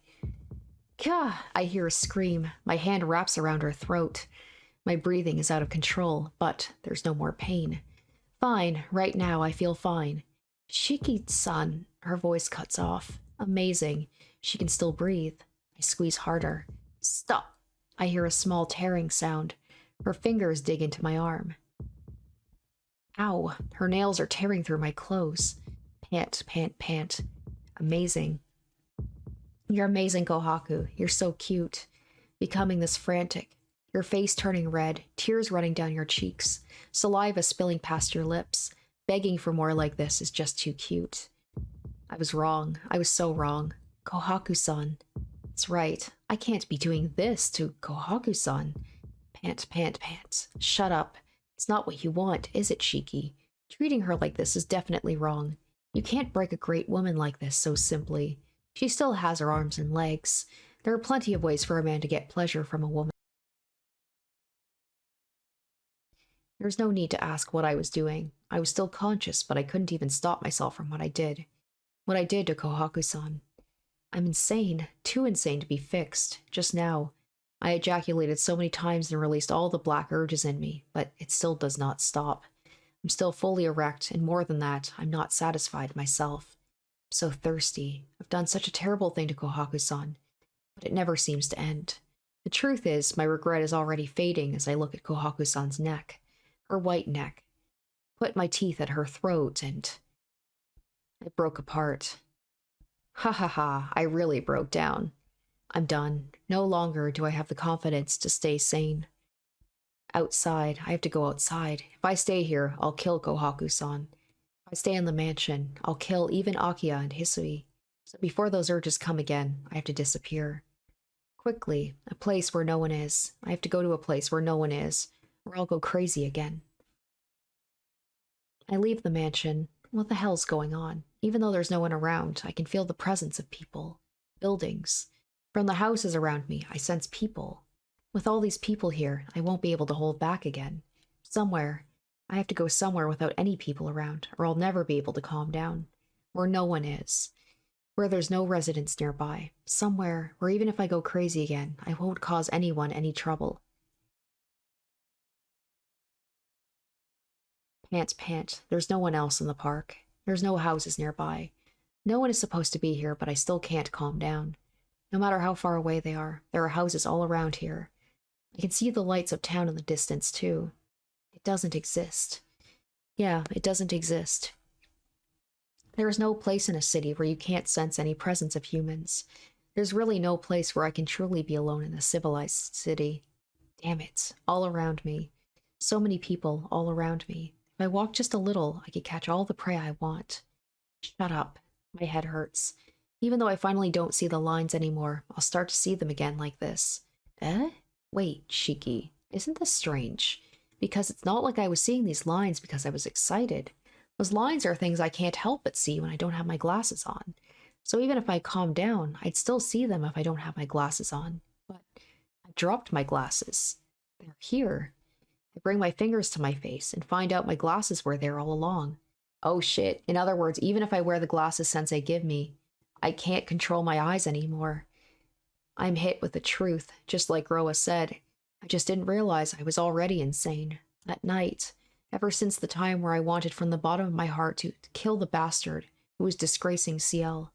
Kah! I hear a scream. My hand wraps around her throat. My breathing is out of control, but there's no more pain. Fine, right now I feel fine. Shiki-san, her voice cuts off. Amazing. She can still breathe. I squeeze harder. Stop! I hear a small tearing sound. Her fingers dig into my arm. Ow! Her nails are tearing through my clothes. Pant, pant, pant. Amazing. You're amazing, Kohaku. You're so cute. Becoming this frantic. Your face turning red, tears running down your cheeks, saliva spilling past your lips. Begging for more like this is just too cute. I was wrong. I was so wrong. Kohaku-san. That's right. I can't be doing this to Kohaku-san. Pant, pant, pant. Shut up. It's not what you want, is it, Shiki? Treating her like this is definitely wrong. You can't break a great woman like this so simply. She still has her arms and legs. There are plenty of ways for a man to get pleasure from a woman. There's no need to ask what I was doing. I was still conscious, but I couldn't even stop myself from what I did. What I did to Kohaku-san. I'm insane. Too insane to be fixed. Just now. I ejaculated so many times and released all the black urges in me, but it still does not stop. I'm still fully erect, and more than that, I'm not satisfied myself. I'm so thirsty. I've done such a terrible thing to Kohaku-san, but it never seems to end. The truth is, my regret is already fading as I look at Kohaku-san's neck. Her white neck. Put my teeth at her throat, and I broke apart. Ha ha ha, I really broke down. I'm done. No longer do I have the confidence to stay sane. Outside. I have to go outside. If I stay here, I'll kill Kohaku-san. If I stay in the mansion, I'll kill even Akiya and Hisui. So before those urges come again, I have to disappear. Quickly, a place where no one is. I have to go to a place where no one is, or I'll go crazy again. I leave the mansion. What the hell's going on? Even though there's no one around, I can feel the presence of people. Buildings. From the houses around me, I sense people. With all these people here, I won't be able to hold back again. Somewhere. I have to go somewhere without any people around, or I'll never be able to calm down. Where no one is. Where there's no residents nearby. Somewhere where even if I go crazy again, I won't cause anyone any trouble. Pant, pant. There's no one else in the park. There's no houses nearby. No one is supposed to be here, but I still can't calm down. No matter how far away they are, there are houses all around here. I can see the lights of town in the distance, too. It doesn't exist. Yeah, it doesn't exist. There is no place in a city where you can't sense any presence of humans. There's really no place where I can truly be alone in a civilized city. Damn it, all around me. So many people all around me. If I walk just a little, I could catch all the prey I want. Shut up. My head hurts. Even though I finally don't see the lines anymore, I'll start to see them again like this. Eh? Wait, Shiki. Isn't this strange? Because it's not like I was seeing these lines because I was excited. Those lines are things I can't help but see when I don't have my glasses on. So even if I calm down, I'd still see them if I don't have my glasses on. But I dropped my glasses. They're here. I bring my fingers to my face and find out my glasses were there all along. Oh shit. In other words, even if I wear the glasses Sensei give me, I can't control my eyes anymore. I'm hit with the truth, just like Roa said. I just didn't realize I was already insane. That night, ever since the time where I wanted from the bottom of my heart to kill the bastard who was disgracing Ciel.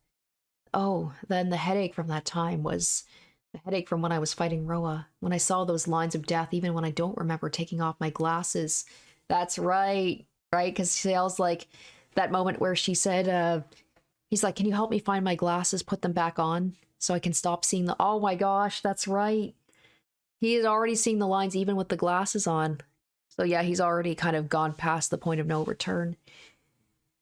Oh, then the headache from that time was the headache from when I was fighting Roa, when I saw those lines of death even when I don't remember taking off my glasses. That's right, right? Because Ciel's like, that moment where she said, he's like, can you help me find my glasses, put them back on so I can stop seeing the... Oh my gosh, that's right. He is already seeing the lines even with the glasses on. So yeah, he's already kind of gone past the point of no return.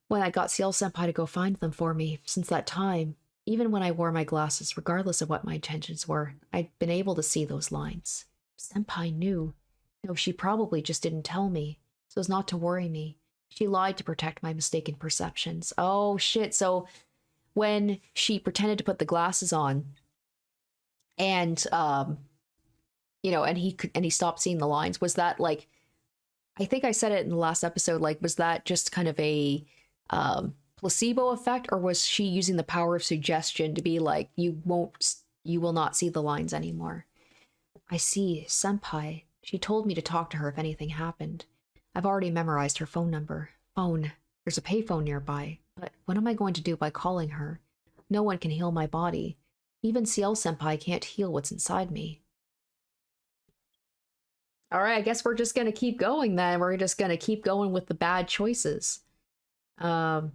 When I got Ciel-senpai to go find them for me, since that time, even when I wore my glasses, regardless of what my intentions were, I'd been able to see those lines. Senpai knew. No, she probably just didn't tell me, so as not to worry me. She lied to protect my mistaken perceptions. Oh shit, so when she pretended to put the glasses on and you know, and he stopped seeing the lines, was that like, I think I said it in the last episode, like, was that just kind of a placebo effect, or was she using the power of suggestion to be like, you will not see the lines anymore? I see, Senpai. She told me to talk to her if anything happened. I've already memorized her phone number. Phone. There's a payphone nearby. But what am I going to do by calling her? No one can heal my body. Even Ciel-senpai can't heal what's inside me. Alright, I guess we're just gonna keep going then. We're just gonna keep going with the bad choices. Oh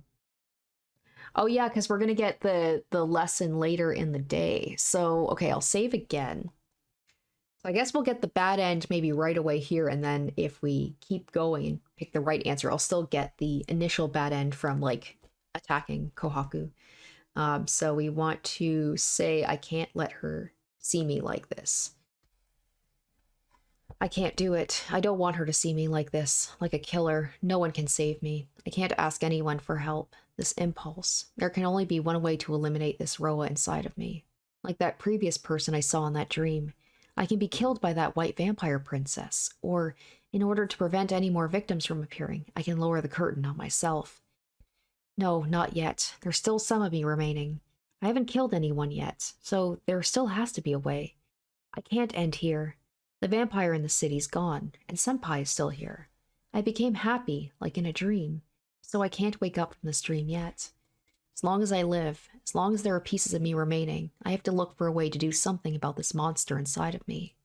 yeah, because we're gonna get the lesson later in the day. So, okay, I'll save again. So I guess we'll get the bad end maybe right away here, and then if we keep going and pick the right answer, I'll still get the initial bad end from, like, attacking Kohaku. So we want to say, I can't let her see me like this. I can't do it. I don't want her to see me like this, like a killer. No one can save me. I can't ask anyone for help. This impulse. There can only be one way to eliminate this Roa inside of me. Like that previous person I saw in that dream. I can be killed by that white vampire princess, or, in order to prevent any more victims from appearing, I can lower the curtain on myself. No, not yet. There's still some of me remaining. I haven't killed anyone yet, so there still has to be a way. I can't end here. The vampire in the city's gone, and Senpai is still here. I became happy, like in a dream, so I can't wake up from this dream yet. As long as I live, as long as there are pieces of me remaining, I have to look for a way to do something about this monster inside of me.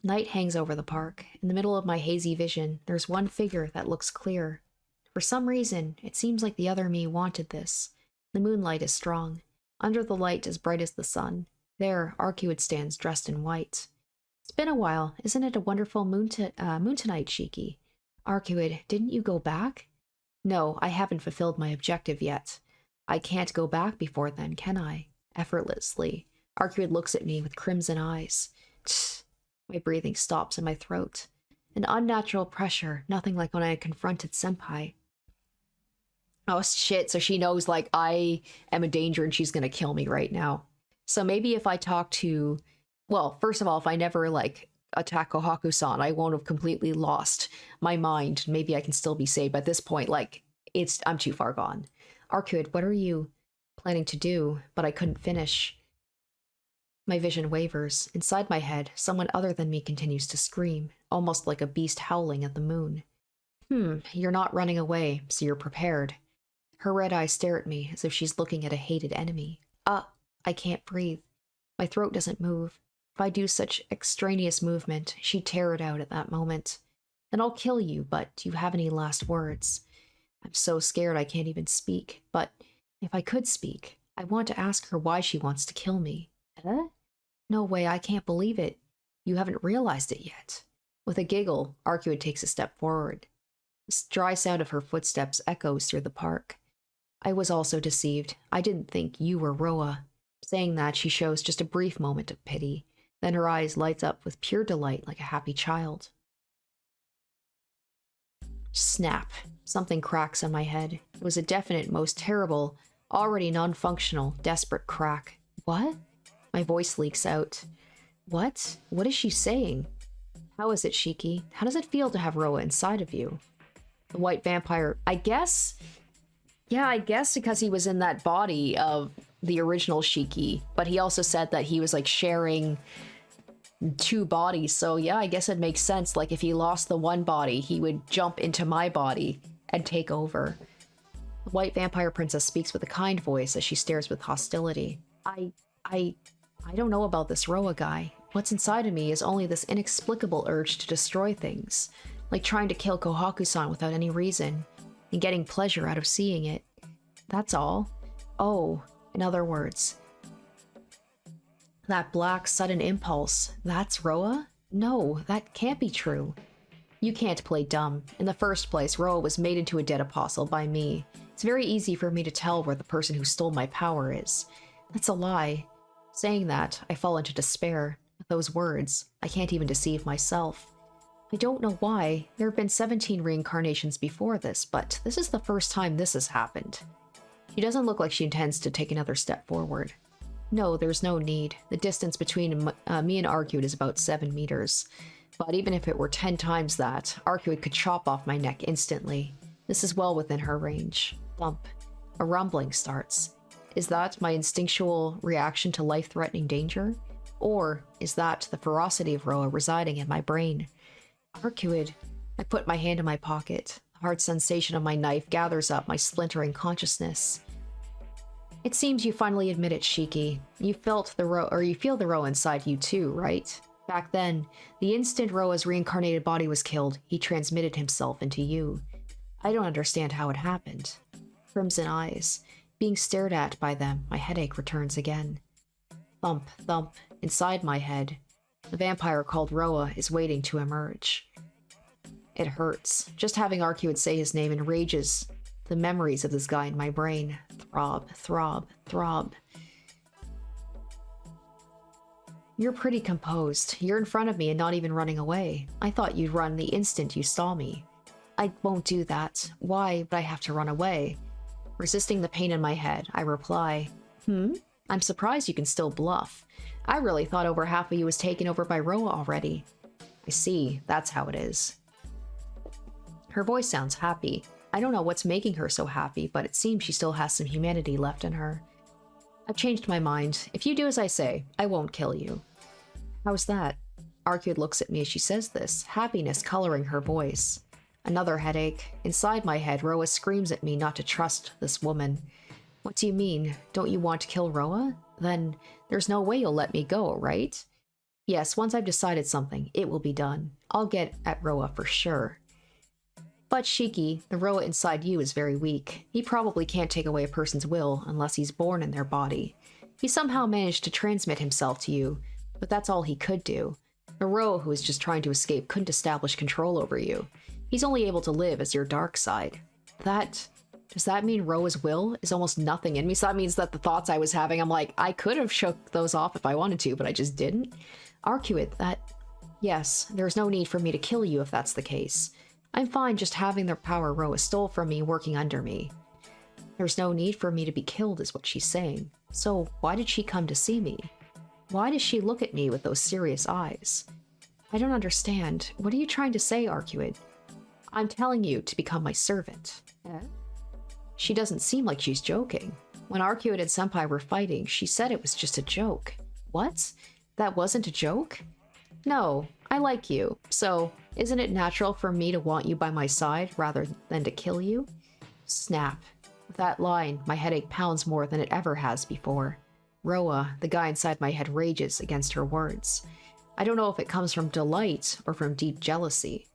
Night hangs over the park. In the middle of my hazy vision, there's one figure that looks clear. For some reason, it seems like the other me wanted this. The moonlight is strong. Under the light as bright as the sun. There, Arcueid stands dressed in white. It's been a while. Isn't it a wonderful moon tonight, Shiki? Arcueid, didn't you go back? No, I haven't fulfilled my objective yet. I can't go back before then, can I? Effortlessly. Arcueid looks at me with crimson eyes. Tch. My breathing stops in my throat. An unnatural pressure, nothing like when I confronted Senpai. Oh shit, so she knows, like, I am a danger and she's gonna kill me right now. So maybe if I talk to... Well, first of all, if I never, like, attack Kohaku-san, I won't have completely lost my mind. Maybe I can still be saved. But at this point, like, I'm too far gone. Arcueid, what are you planning to do? But I couldn't finish. My vision wavers. Inside my head, someone other than me continues to scream, almost like a beast howling at the moon. You're not running away, so you're prepared. Her red eyes stare at me as if she's looking at a hated enemy. I can't breathe. My throat doesn't move. If I do such extraneous movement, she'd tear it out at that moment. And I'll kill you, but do you have any last words? I'm so scared I can't even speak, but if I could speak, I want to ask her why she wants to kill me. No way, I can't believe it. You haven't realized it yet. With a giggle, Arcueid takes a step forward. The dry sound of her footsteps echoes through the park. I was also deceived. I didn't think you were Roa. Saying that, she shows just a brief moment of pity. Then her eyes light up with pure delight like a happy child. Snap. Something cracks on my head. It was a definite, most terrible, already non-functional, desperate crack. What? My voice leaks out. What? What is she saying? How is it, Shiki? How does it feel to have Roa inside of you? The white vampire... I guess because he was in that body of the original Shiki, but he also said that he was, like, sharing two bodies, so yeah, I guess it makes sense. Like, if he lost the one body, he would jump into my body and take over. The white vampire princess speaks with a kind voice as she stares with hostility. I don't know about this Roa guy. What's inside of me is only this inexplicable urge to destroy things, like trying to kill Kohaku-san without any reason, and getting pleasure out of seeing it. That's all. Oh, in other words, that black, sudden impulse, that's Roa? No, that can't be true. You can't play dumb. In the first place, Roa was made into a dead apostle by me. It's very easy for me to tell where the person who stole my power is. That's a lie. Saying that, I fall into despair. With those words, I can't even deceive myself. I don't know why. There have been 17 reincarnations before this, but this is the first time this has happened. She doesn't look like she intends to take another step forward. No, there's no need. The distance between me and Arcueid is about 7 meters. But even if it were 10 times that, Arcueid could chop off my neck instantly. This is well within her range. Thump. A rumbling starts. Is that my instinctual reaction to life-threatening danger? Or is that the ferocity of Roa residing in my brain? Arcueid, I put my hand in my pocket. The hard sensation of my knife gathers up my splintering consciousness. It seems you finally admit it, Shiki. You feel the Roa inside you too, right? Back then, the instant Roa's reincarnated body was killed, he transmitted himself into you. I don't understand how it happened. Crimson eyes. Being stared at by them, my headache returns again. Thump, thump, inside my head. The vampire called Roa is waiting to emerge. It hurts. Just having Arcueid say his name enrages the memories of this guy in my brain. Throb, throb, throb. You're pretty composed. You're in front of me and not even running away. I thought you'd run the instant you saw me. I won't do that. Why would I have to run away? Resisting the pain in my head, I reply, I'm surprised you can still bluff. I really thought over half of you was taken over by Roa already. I see, that's how it is. Her voice sounds happy. I don't know what's making her so happy, but it seems she still has some humanity left in her. I've changed my mind. If you do as I say, I won't kill you. How's that? Arcueid looks at me as she says this, happiness coloring her voice. Another headache. Inside my head, Roa screams at me not to trust this woman. What do you mean? Don't you want to kill Roa? Then there's no way you'll let me go, right? Yes, once I've decided something, it will be done. I'll get at Roa for sure. But Shiki, the Roa inside you is very weak. He probably can't take away a person's will unless he's born in their body. He somehow managed to transmit himself to you, but that's all he could do. The Roa who is just trying to escape couldn't establish control over you. He's only able to live as your dark side. Does that mean Roa's will is almost nothing in me? So that means that the thoughts I was having, I'm like, I could have shook those off if I wanted to, but I just didn't? Arcueid, yes, there's no need for me to kill you if that's the case. I'm fine just having the power Roa stole from me working under me. There's no need for me to be killed is what she's saying. So why did she come to see me? Why does she look at me with those serious eyes? I don't understand. What are you trying to say, Arcueid? I'm telling you to become my servant. She doesn't seem like she's joking. When Arcueid and Senpai were fighting, she said it was just a joke. What? That wasn't a joke? No, I like you, so isn't it natural for me to want you by my side rather than to kill you? Snap. With that line, my headache pounds more than it ever has before. Roa, the guy inside my head, rages against her words. I don't know if it comes from delight or from deep jealousy.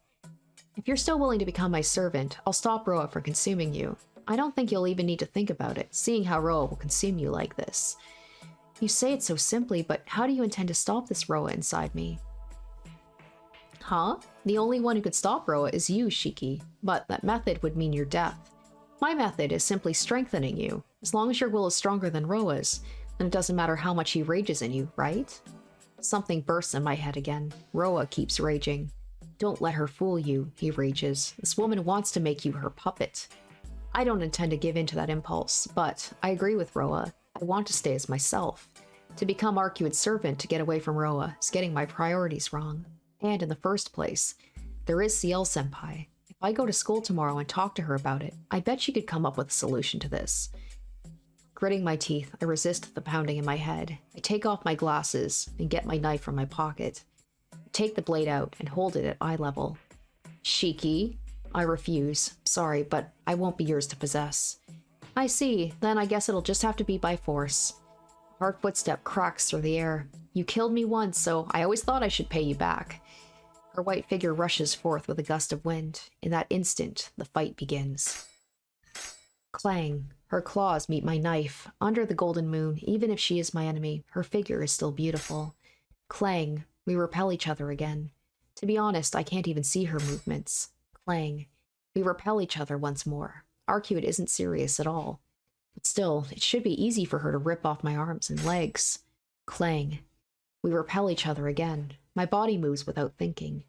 If you're still willing to become my servant, I'll stop Roa from consuming you. I don't think you'll even need to think about it, seeing how Roa will consume you like this. You say it so simply, but how do you intend to stop this Roa inside me? Huh? The only one who could stop Roa is you, Shiki, but that method would mean your death. My method is simply strengthening you. As long as your will is stronger than Roa's, then it doesn't matter how much he rages in you, right? Something bursts in my head again. Roa keeps raging. Don't let her fool you, he rages. This woman wants to make you her puppet. I don't intend to give in to that impulse, but I agree with Roa. I want to stay as myself. To become Arcueid's servant to get away from Roa is getting my priorities wrong. And in the first place, there is Ciel Senpai. If I go to school tomorrow and talk to her about it, I bet she could come up with a solution to this. Gritting my teeth, I resist the pounding in my head. I take off my glasses and get my knife from my pocket. Take the blade out and hold it at eye level. Shiki? I refuse. Sorry, but I won't be yours to possess. I see. Then I guess it'll just have to be by force. A hard footstep cracks through the air. You killed me once, so I always thought I should pay you back. Her white figure rushes forth with a gust of wind. In that instant, the fight begins. Clang. Her claws meet my knife. Under the golden moon, even if she is my enemy, her figure is still beautiful. Clang. We repel each other again. To be honest, I can't even see her movements. Clang. We repel each other once more. Arcueid isn't serious at all. But still, it should be easy for her to rip off my arms and legs. Clang. We repel each other again. My body moves without thinking.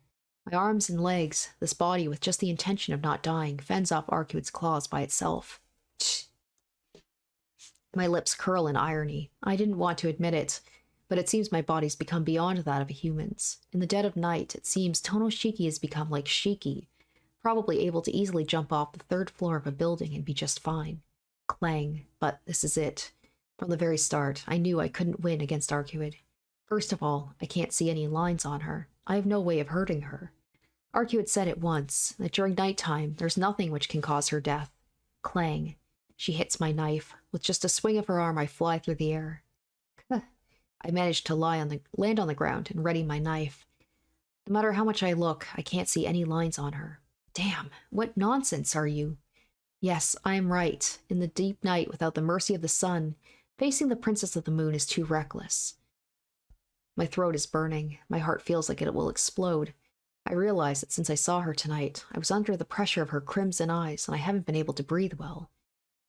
My arms and legs, this body with just the intention of not dying, fends off Arcueid's claws by itself. My lips curl in irony. I didn't want to admit it, but it seems my body's become beyond that of a human's. In the dead of night, it seems Tohno Shiki has become like Shiki, probably able to easily jump off the third floor of a building and be just fine. Clang. But this is it. From the very start, I knew I couldn't win against Arcueid. First of all, I can't see any lines on her. I have no way of hurting her. Arcueid said it once, that during nighttime there's nothing which can cause her death. Clang. She hits my knife. With just a swing of her arm, I fly through the air. I manage to land on the ground and ready my knife. No matter how much I look, I can't see any lines on her. Damn, what nonsense are you? Yes, I am right. In the deep night, without the mercy of the sun, facing the Princess of the Moon is too reckless. My throat is burning. My heart feels like it will explode. I realize that since I saw her tonight, I was under the pressure of her crimson eyes, and I haven't been able to breathe well.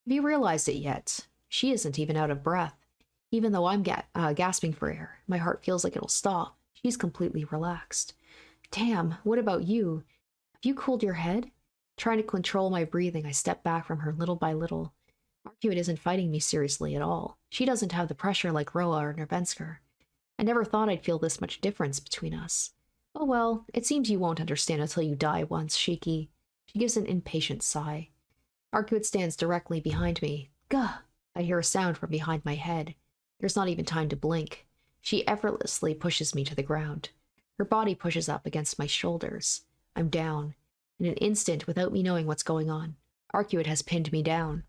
Have you realized it yet? She isn't even out of breath. Even though I'm gasping for air, my heart feels like it'll stop. She's completely relaxed. Damn, what about you? Have you cooled your head? Trying to control my breathing, I step back from her little by little. Arcueid isn't fighting me seriously at all. She doesn't have the pressure like Roa or Nervensker. I never thought I'd feel this much difference between us. Oh well, it seems you won't understand until you die once, Shiki. She gives an impatient sigh. Arcueid stands directly behind me. Gah! I hear a sound from behind my head. There's not even time to blink. She effortlessly pushes me to the ground. Her body pushes up against my shoulders. I'm down. In an instant, without me knowing what's going on, Arcueid has pinned me down.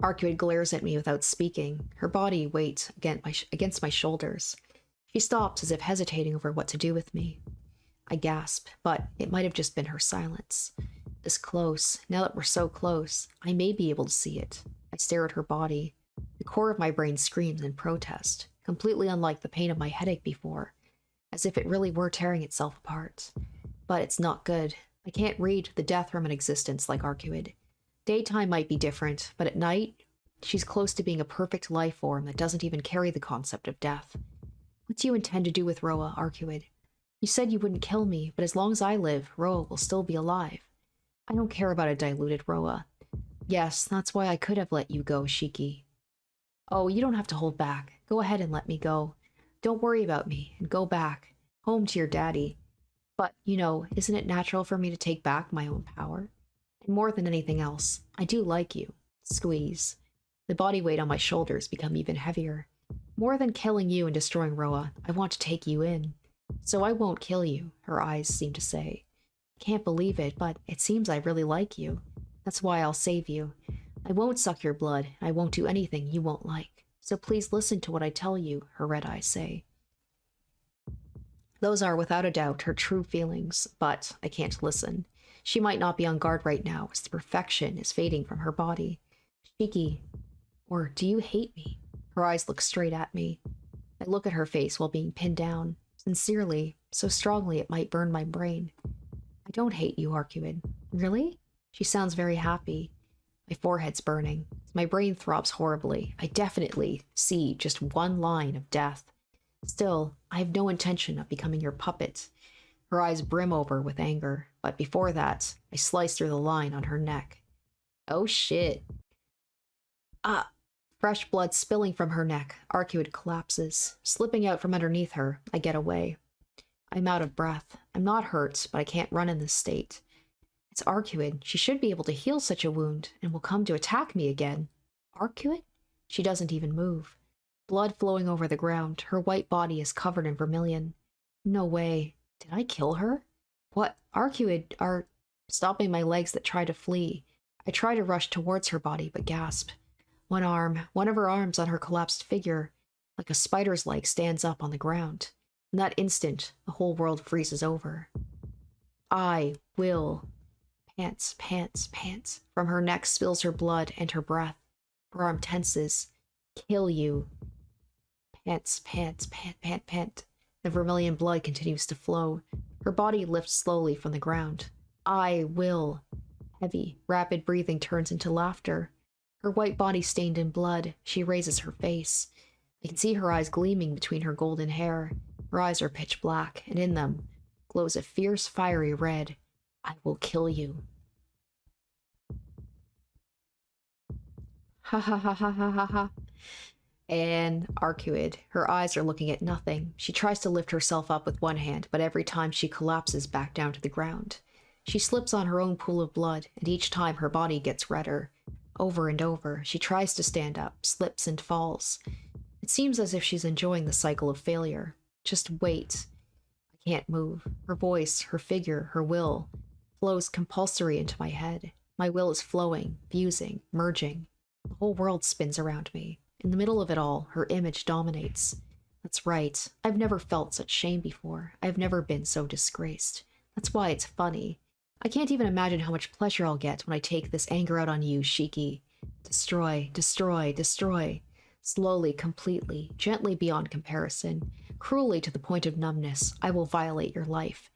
Arcueid glares at me without speaking, her body weight against my shoulders. She stops as if hesitating over what to do with me. I gasp, but it might have just been her silence. This close, now that we're so close, I may be able to see it. I stare at her body. The core of my brain screams in protest, completely unlike the pain of my headache before, as if it really were tearing itself apart. But it's not good. I can't read the death from an existence like Arcueid. Daytime might be different, but at night, she's close to being a perfect life form that doesn't even carry the concept of death. What do you intend to do with Roa, Arcueid? You said you wouldn't kill me, but as long as I live, Roa will still be alive. I don't care about a diluted Roa. Yes, that's why I could have let you go, Shiki. Oh, you don't have to hold back. Go ahead and let me go. Don't worry about me, and go back. Home to your daddy. But, isn't it natural for me to take back my own power? And more than anything else, I do like you. Squeeze. The body weight on my shoulders become even heavier. More than killing you and destroying Roa, I want to take you in. So I won't kill you, her eyes seem to say. Can't believe it, but it seems I really like you. That's why I'll save you. I won't suck your blood, I won't do anything you won't like. So please listen to what I tell you, her red eyes say. Those are, without a doubt, her true feelings, but I can't listen. She might not be on guard right now, as the perfection is fading from her body. Shiki, or do you hate me? Her eyes look straight at me. I look at her face while being pinned down, sincerely, so strongly it might burn my brain. I don't hate you, Arcueid. Really? She sounds very happy. My forehead's burning. My brain throbs horribly. I definitely see just one line of death. Still, I have no intention of becoming your puppet. Her eyes brim over with anger, but before that, I slice through the line on her neck. Oh shit. Ah! Fresh blood spilling from her neck, Arcueid collapses. Slipping out from underneath her, I get away. I'm out of breath. I'm not hurt, but I can't run in this state. It's Arcueid. She should be able to heal such a wound, and will come to attack me again. Arcueid? She doesn't even move. Blood flowing over the ground, her white body is covered in vermilion. No way. Did I kill her? What? Arcueid are stopping my legs that try to flee. I try to rush towards her body, but gasp. One of her arms on her collapsed figure, like a spider's leg, stands up on the ground. In that instant, the whole world freezes over. I will. Pants, pants, pants. From her neck spills her blood and her breath. Her arm tenses. Kill you. Pants, pants, pant, pant, pant. The vermilion blood continues to flow. Her body lifts slowly from the ground. I will. Heavy, rapid breathing turns into laughter. Her white body stained in blood, she raises her face. I can see her eyes gleaming between her golden hair. Her eyes are pitch black, and in them glows a fierce, fiery red. I will kill you. Ha ha ha ha ha ha ha. And Arcueid, her eyes are looking at nothing. She tries to lift herself up with one hand, but every time she collapses back down to the ground. She slips on her own pool of blood, and each time her body gets redder. Over and over, she tries to stand up, slips and falls. It seems as if she's enjoying the cycle of failure. Just wait. I can't move. Her voice, her figure, her will flows compulsory into my head. My will is flowing, fusing, merging. The whole world spins around me. In the middle of it all, her image dominates. That's right. I've never felt such shame before. I've never been so disgraced. That's why it's funny. I can't even imagine how much pleasure I'll get when I take this anger out on you, Shiki. Destroy, destroy, destroy. Slowly, completely, gently beyond comparison, cruelly to the point of numbness, I will violate your life.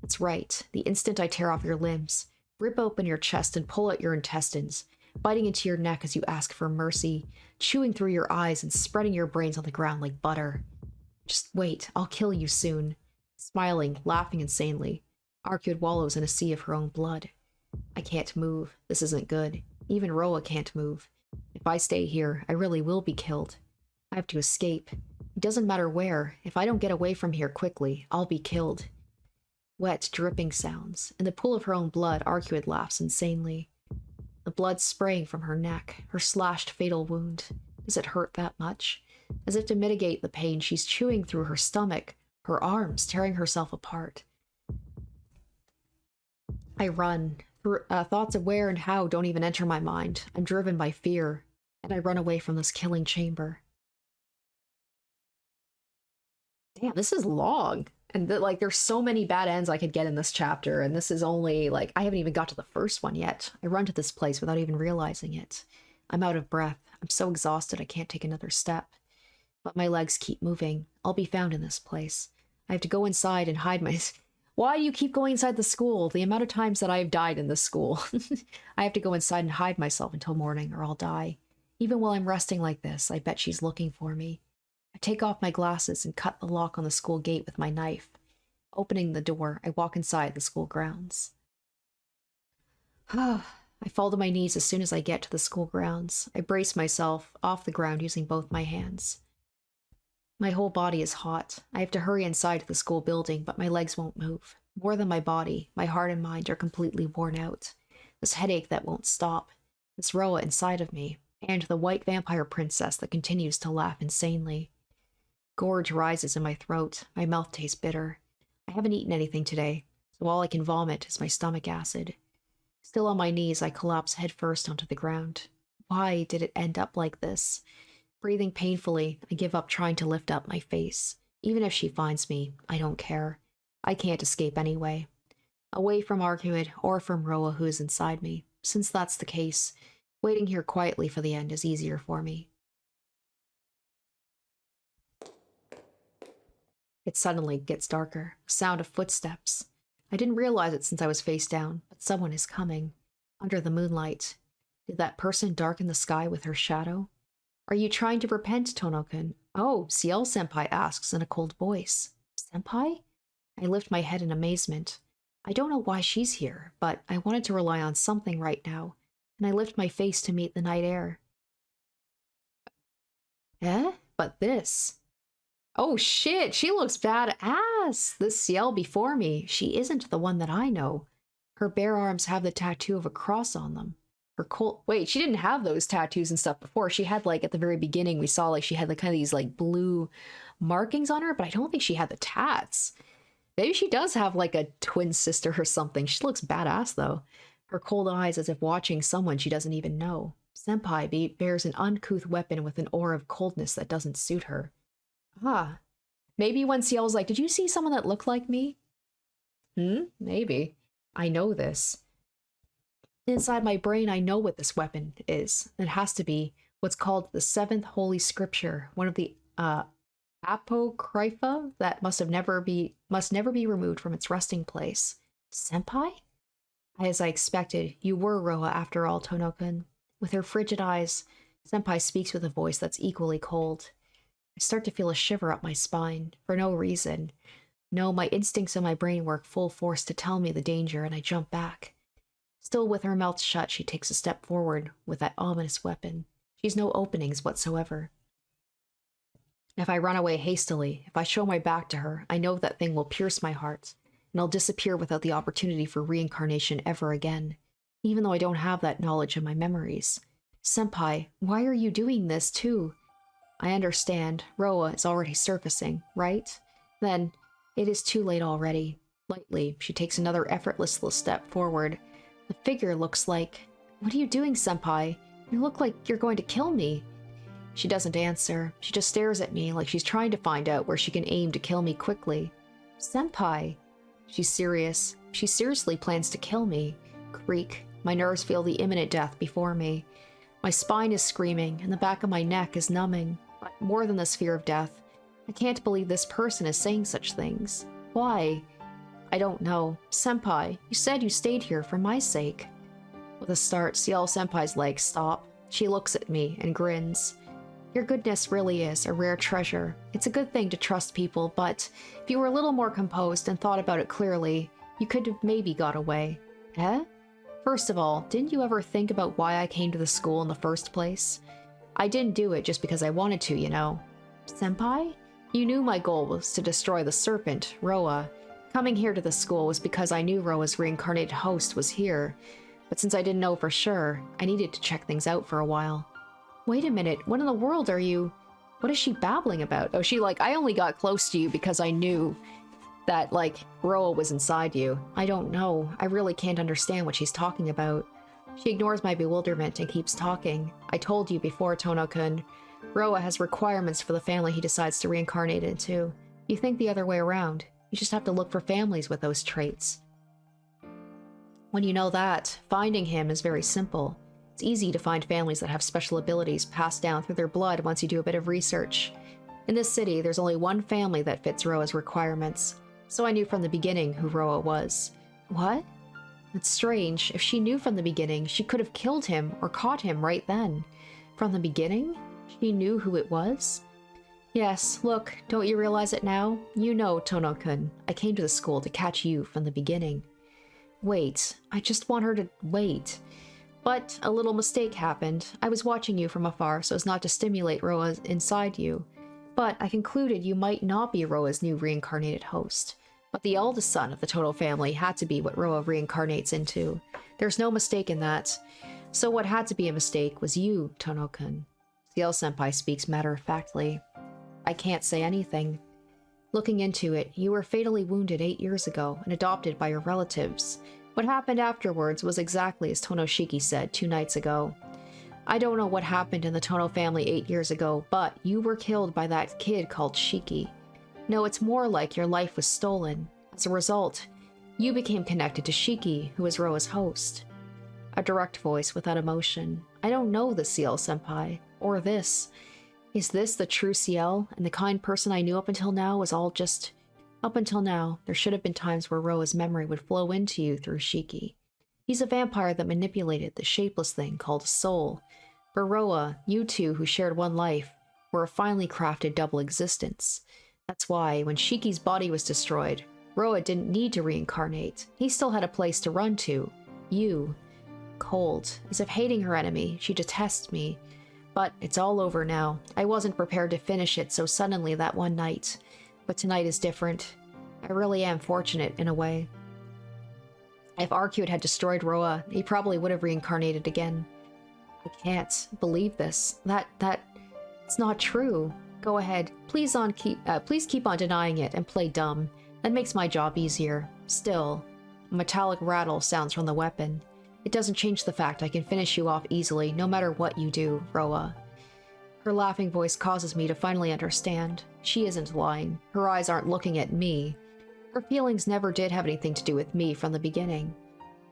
That's right. The instant I tear off your limbs, rip open your chest and pull out your intestines, biting into your neck as you ask for mercy, chewing through your eyes and spreading your brains on the ground like butter. Just wait, I'll kill you soon. Smiling, laughing insanely, Arcueid wallows in a sea of her own blood. I can't move. This isn't good. Even Roa can't move. If I stay here, I really will be killed. I have to escape. It doesn't matter where. If I don't get away from here quickly, I'll be killed. Wet, dripping sounds. In the pool of her own blood, Arcueid laughs insanely. The blood spraying from her neck, her slashed fatal wound. Does it hurt that much? As if to mitigate the pain, she's chewing through her stomach, her arms, tearing herself apart. I run. Thoughts of where and how don't even enter my mind. I'm driven by fear, and I run away from this killing chamber. Damn, this is long. And there's so many bad ends I could get in this chapter, and this is only, I haven't even got to the first one yet. I run to this place without even realizing it. I'm out of breath. I'm so exhausted I can't take another step. But my legs keep moving. I'll be found in this place. I have to go inside and hide my... Why do you keep going inside the school? The amount of times that I've died in this school. I have to go inside and hide myself until morning, or I'll die. Even while I'm resting like this, I bet she's looking for me. I take off my glasses and cut the lock on the school gate with my knife. Opening the door, I walk inside the school grounds. I fall to my knees as soon as I get to the school grounds. I brace myself off the ground using both my hands. My whole body is hot. I have to hurry inside the school building, but my legs won't move. More than my body, my heart and mind are completely worn out. This headache that won't stop. This Roa inside of me. And the white vampire princess that continues to laugh insanely. Gorge rises in my throat. My mouth tastes bitter. I haven't eaten anything today, so all I can vomit is my stomach acid. Still on my knees, I collapse headfirst onto the ground. Why did it end up like this? Breathing painfully, I give up trying to lift up my face. Even if she finds me, I don't care. I can't escape anyway. Away from Arcueid or from Roa who is inside me. Since that's the case, waiting here quietly for the end is easier for me. It suddenly gets darker. A sound of footsteps. I didn't realize it since I was face down, but someone is coming. Under the moonlight. Did that person darken the sky with her shadow? Are you trying to repent, Tohno-kun? Oh, Ciel-senpai asks in a cold voice. Senpai? I lift my head in amazement. I don't know why she's here, but I wanted to rely on something right now, and I lift my face to meet the night air. But this... Oh shit, she looks badass! This Ciel before me, she isn't the one that I know. Her bare arms have the tattoo of a cross on them. Her cold... Wait, she didn't have those tattoos and stuff before. She had, at the very beginning, we saw, she had, kind of these, blue markings on her, but I don't think she had the tats. Maybe she does have, a twin sister or something. She looks badass, though. Her cold eyes as if watching someone she doesn't even know. Senpai bears an uncouth weapon with an aura of coldness that doesn't suit her. Ah. Maybe when Ciel's like, did you see someone that looked like me? Maybe. I know this. Inside my brain, I know what this weapon is. It has to be what's called the seventh holy scripture, one of the apocrypha that must never be removed from its resting place. Senpai? As I expected, you were Roa after all, Tohno-kun. With her frigid eyes, Senpai speaks with a voice that's equally cold. I start to feel a shiver up my spine, for no reason. No, my instincts in my brain work full force to tell me the danger, and I jump back. Still with her mouth shut, she takes a step forward with that ominous weapon. She's no openings whatsoever. If I run away hastily, if I show my back to her, I know that thing will pierce my heart, and I'll disappear without the opportunity for reincarnation ever again, even though I don't have that knowledge in my memories. Senpai, why are you doing this too? I understand. Roa is already surfacing, right? Then, It is too late already. Lightly, she takes another effortless step forward. The figure looks like... What are you doing, senpai? You look like you're going to kill me. She doesn't answer. She just stares at me like she's trying to find out where she can aim to kill me quickly. Senpai. She's serious. She seriously plans to kill me. Creak. My nerves feel the imminent death before me. My spine is screaming, and the back of my neck is numbing. But more than this fear of death, I can't believe this person is saying such things. Why? I don't know. Senpai, you said you stayed here for my sake. With a start, Ciel senpai's legs stop. She looks at me and grins. Your goodness really is a rare treasure. It's a good thing to trust people, but if you were a little more composed and thought about it clearly, you could have maybe got away. Eh? First of all, didn't you ever think about why I came to the school in the first place? I didn't do it just because I wanted to, you know. Senpai? You knew my goal was to destroy the serpent, Roa. Coming here to the school was because I knew Roa's reincarnated host was here. But since I didn't know for sure, I needed to check things out for a while. Wait a minute, what in the world are you... What is she babbling about? Oh, she like, I only got close to you because I knew that, like, Roa was inside you. I don't know. I really can't understand what she's talking about. She ignores my bewilderment and keeps talking. I told you before, Tohno-kun. Roa has requirements for the family he decides to reincarnate into. You think the other way around. You just have to look for families with those traits. When you know that, finding him is very simple. It's easy to find families that have special abilities passed down through their blood once you do a bit of research. In this city, there's only one family that fits Roa's requirements, so I knew from the beginning who Roa was. What? It's strange. If she knew from the beginning, she could have killed him or caught him right then. From the beginning? She knew who it was? Yes, look, don't you realize it now? You know, Tohno-kun, I came to the school to catch you from the beginning. Wait, I just want her to wait. But a little mistake happened. I was watching you from afar so as not to stimulate Roa inside you. But I concluded you might not be Roa's new reincarnated host. But the eldest son of the Tohno family had to be what Roa reincarnates into. There's no mistake in that. So what had to be a mistake was you, Tohno-kun. Ciel-senpai speaks matter-of-factly. I can't say anything. Looking into it, you were fatally wounded 8 years ago and adopted by your relatives. What happened afterwards was exactly as Tohno-shiki said 2 nights ago. I don't know what happened in the Tohno family 8 years ago, but you were killed by that kid called Shiki. No, it's more like your life was stolen. As a result, you became connected to Shiki, who is Roa's host. A direct voice without emotion. I don't know the Ciel-senpai, or this. Is this the true Ciel, and the kind person I knew up until now was all just... Up until now, there should have been times where Roa's memory would flow into you through Shiki. He's a vampire that manipulated the shapeless thing called a soul. For Roa, you two who shared one life were a finely crafted double existence. That's why, when Shiki's body was destroyed, Roa didn't need to reincarnate. He still had a place to run to. You. Cold, as if hating her enemy, she detests me. But it's all over now. I wasn't prepared to finish it so suddenly that one night. But tonight is different. I really am fortunate in a way. If Arcueid had destroyed Roa, he probably would have reincarnated again. I can't believe this. It's not true. Go ahead. Please keep on denying it and play dumb. That makes my job easier. Still, a metallic rattle sounds from the weapon. It doesn't change the fact I can finish you off easily, no matter what you do, Roa. Her laughing voice causes me to finally understand. She isn't lying. Her eyes aren't looking at me. Her feelings never did have anything to do with me from the beginning.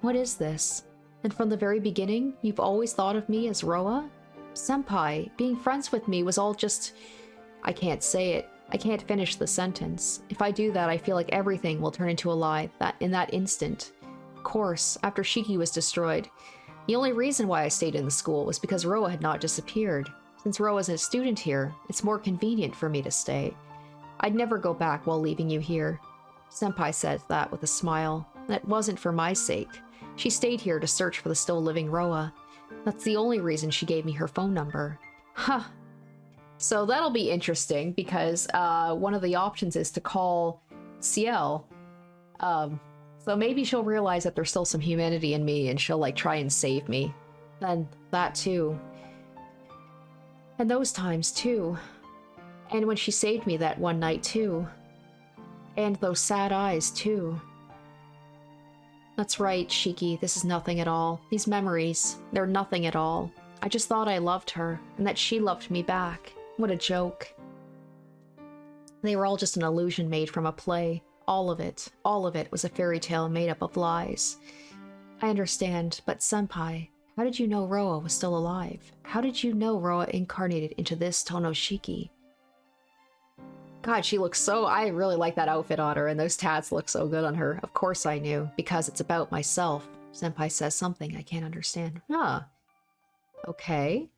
What is this? And from the very beginning, you've always thought of me as Roa? Senpai, being friends with me was all just... I can't say it. I can't finish the sentence. If I do that, I feel like everything will turn into a lie in that instant. Of course, after Shiki was destroyed, the only reason why I stayed in the school was because Roa had not disappeared. Since Roa's a student here, it's more convenient for me to stay. I'd never go back while leaving you here. Senpai said that with a smile. That wasn't for my sake. She stayed here to search for the still living Roa. That's the only reason she gave me her phone number. Huh. So that'll be interesting because one of the options is to call Ciel. So maybe she'll realize that there's still some humanity in me and she'll like try and save me. Then that too. And those times too. And when she saved me that one night too. And those sad eyes, too. That's right, Shiki, this is nothing at all. These memories, they're nothing at all. I just thought I loved her, and that she loved me back. What a joke. They were all just an illusion made from a play. All of it was a fairy tale made up of lies. I understand, but Senpai, how did you know Roa was still alive? How did you know Roa incarnated into this Tohno Shiki? God, she looks so... I really like that outfit on her, and those tats look so good on her. Of course I knew, because it's about myself. Senpai says something I can't understand. Huh. Okay.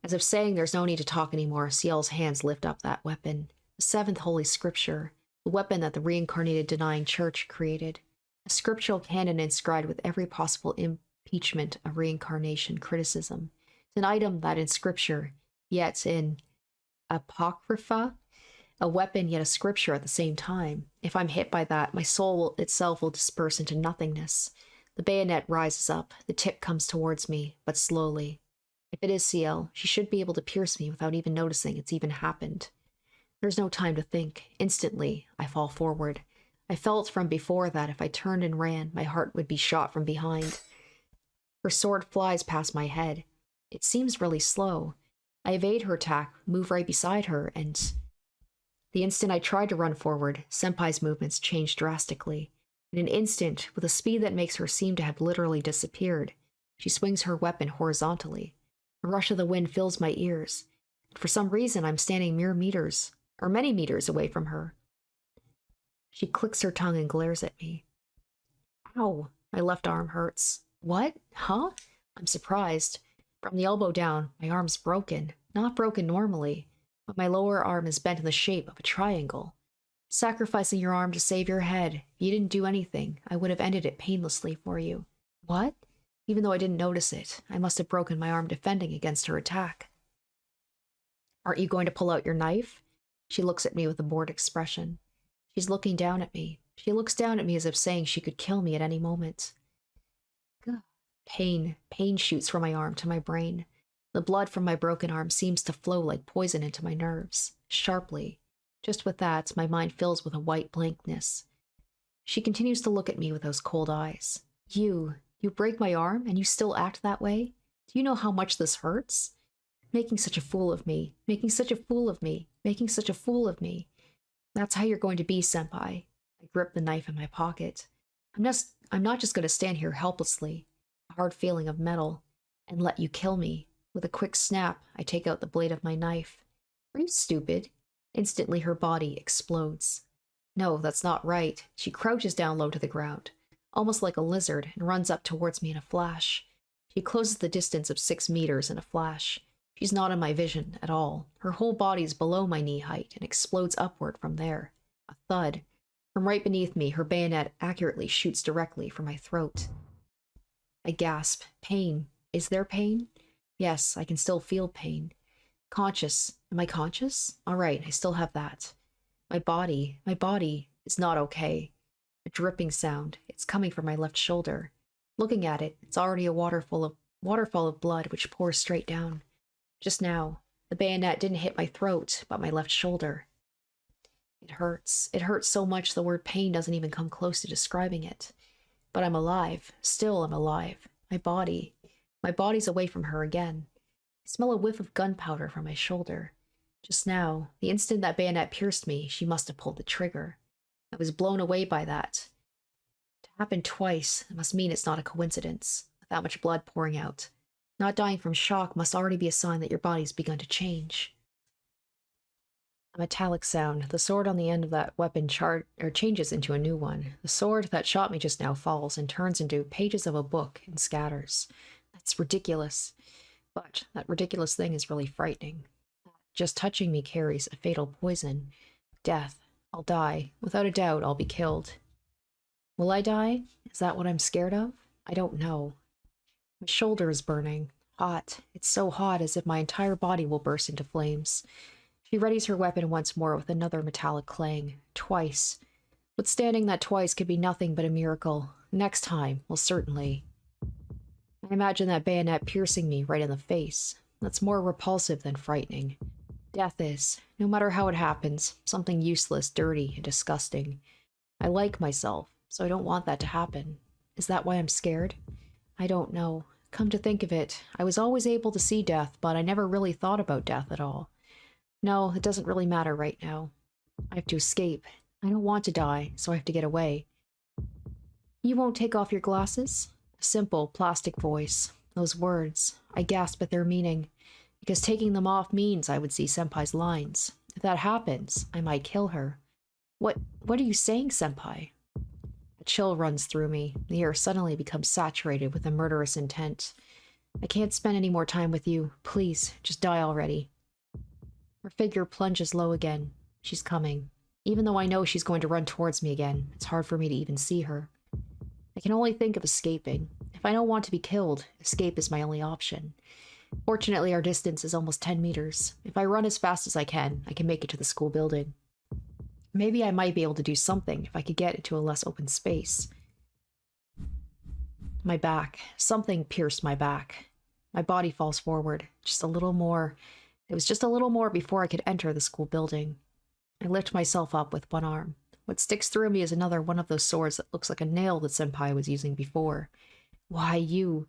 As if saying there's no need to talk anymore, Ciel's hands lift up that weapon. The seventh holy scripture. The weapon that the reincarnated denying church created. A scriptural canon inscribed with every possible impeachment of reincarnation criticism. It's an item that in scripture, yet in apocrypha, a weapon yet a scripture at the same time. If I'm hit by that, my soul itself will disperse into nothingness. The bayonet rises up, the tip comes towards me, but slowly. If it is Ciel, she should be able to pierce me without even noticing it's even happened. There's no time to think. Instantly, I fall forward. I felt from before that if I turned and ran, my heart would be shot from behind. Her sword flies past my head. It seems really slow. I evade her attack, move right beside her, and... The instant I tried to run forward, Senpai's movements changed drastically. In an instant, with a speed that makes her seem to have literally disappeared, she swings her weapon horizontally. A rush of the wind fills my ears. For some reason, I'm standing mere meters, or many meters away from her. She clicks her tongue and glares at me. Ow, my left arm hurts. What? Huh? I'm surprised. From the elbow down, my arm's broken. Not broken normally, but my lower arm is bent in the shape of a triangle. Sacrificing your arm to save your head. If you didn't do anything, I would have ended it painlessly for you. What? Even though I didn't notice it, I must have broken my arm defending against her attack. Aren't you going to pull out your knife? She looks at me with a bored expression. She's looking down at me. She looks down at me as if saying she could kill me at any moment. Gah. Pain shoots from my arm to my brain. The blood from my broken arm seems to flow like poison into my nerves, sharply. Just with that, my mind fills with a white blankness. She continues to look at me with those cold eyes. You break my arm and you still act that way? Do you know how much this hurts? Making such a fool of me, making such a fool of me, making such a fool of me. That's how you're going to be, Senpai. I grip the knife in my pocket. I'm not just going to stand here helplessly, a hard feeling of metal, and let you kill me. With a quick snap, I take out the blade of my knife. Are you stupid? Instantly, her body explodes. No, that's not right. She crouches down low to the ground, almost like a lizard, and runs up towards me in a flash. She closes the distance of 6 meters in a flash. She's not in my vision at all. Her whole body is below my knee height and explodes upward from there. A thud. From right beneath me, her bayonet accurately shoots directly for my throat. I gasp. Pain. Is there pain? Yes, I can still feel pain. Conscious. Am I conscious? All right, I still have that. My body is not okay. A dripping sound. It's coming from my left shoulder. Looking at it, it's already a waterfall of blood which pours straight down. Just now, the bayonet didn't hit my throat, but my left shoulder. It hurts. It hurts so much the word pain doesn't even come close to describing it. But I'm alive. Still I'm alive. My body's away from her again. I smell a whiff of gunpowder from my shoulder. Just now, the instant that bayonet pierced me, she must have pulled the trigger. I was blown away by that. To happen twice, it must mean it's not a coincidence, with that much blood pouring out. Not dying from shock must already be a sign that your body's begun to change. A metallic sound. The sword on the end of that weapon changes into a new one. The sword that shot me just now falls and turns into pages of a book and scatters. That's ridiculous. But that ridiculous thing is really frightening. Just touching me carries a fatal poison. Death. I'll die. Without a doubt, I'll be killed. Will I die? Is that what I'm scared of? I don't know. My shoulder is burning. Hot. It's so hot as if my entire body will burst into flames. She readies her weapon once more with another metallic clang. Twice. Withstanding that twice could be nothing but a miracle. Next time, well, certainly. I imagine that bayonet piercing me right in the face. That's more repulsive than frightening. Death is, no matter how it happens, something useless, dirty, and disgusting. I like myself, so I don't want that to happen. Is that why I'm scared? I don't know. Come to think of it, I was always able to see death, but I never really thought about death at all. No, it doesn't really matter right now. I have to escape. I don't want to die, so I have to get away. You won't take off your glasses? A simple, plastic voice. Those words. I gasp at their meaning. Because taking them off means I would see Senpai's lines. If that happens, I might kill her. What are you saying, Senpai? A chill runs through me. The air suddenly becomes saturated with a murderous intent. I can't spend any more time with you. Please, just die already. Her figure plunges low again. She's coming. Even though I know she's going to run towards me again, it's hard for me to even see her. I can only think of escaping. If I don't want to be killed, escape is my only option. Fortunately, our distance is almost 10 meters. If I run as fast as I can make it to the school building. Maybe I might be able to do something if I could get into a less open space. My back. Something pierced my back. My body falls forward. Just a little more. It was just a little more before I could enter the school building. I lift myself up with one arm. What sticks through me is another one of those swords that looks like a nail that Senpai was using before. Why you?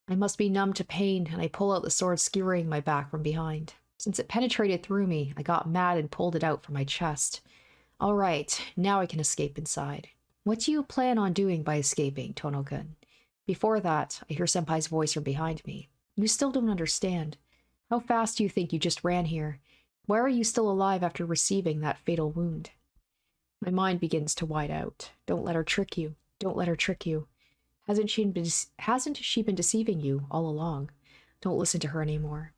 I must be numb to pain, and I pull out the sword skewering my back from behind. Since it penetrated through me, I got mad and pulled it out from my chest. All right, now I can escape inside. What do you plan on doing by escaping, Tohno-kun? Before that, I hear Senpai's voice from behind me. You still don't understand. How fast do you think you just ran here? Why are you still alive after receiving that fatal wound? My mind begins to wide out. Don't let her trick you. Don't let her trick you. Hasn't she been deceiving you all along? Don't listen to her anymore.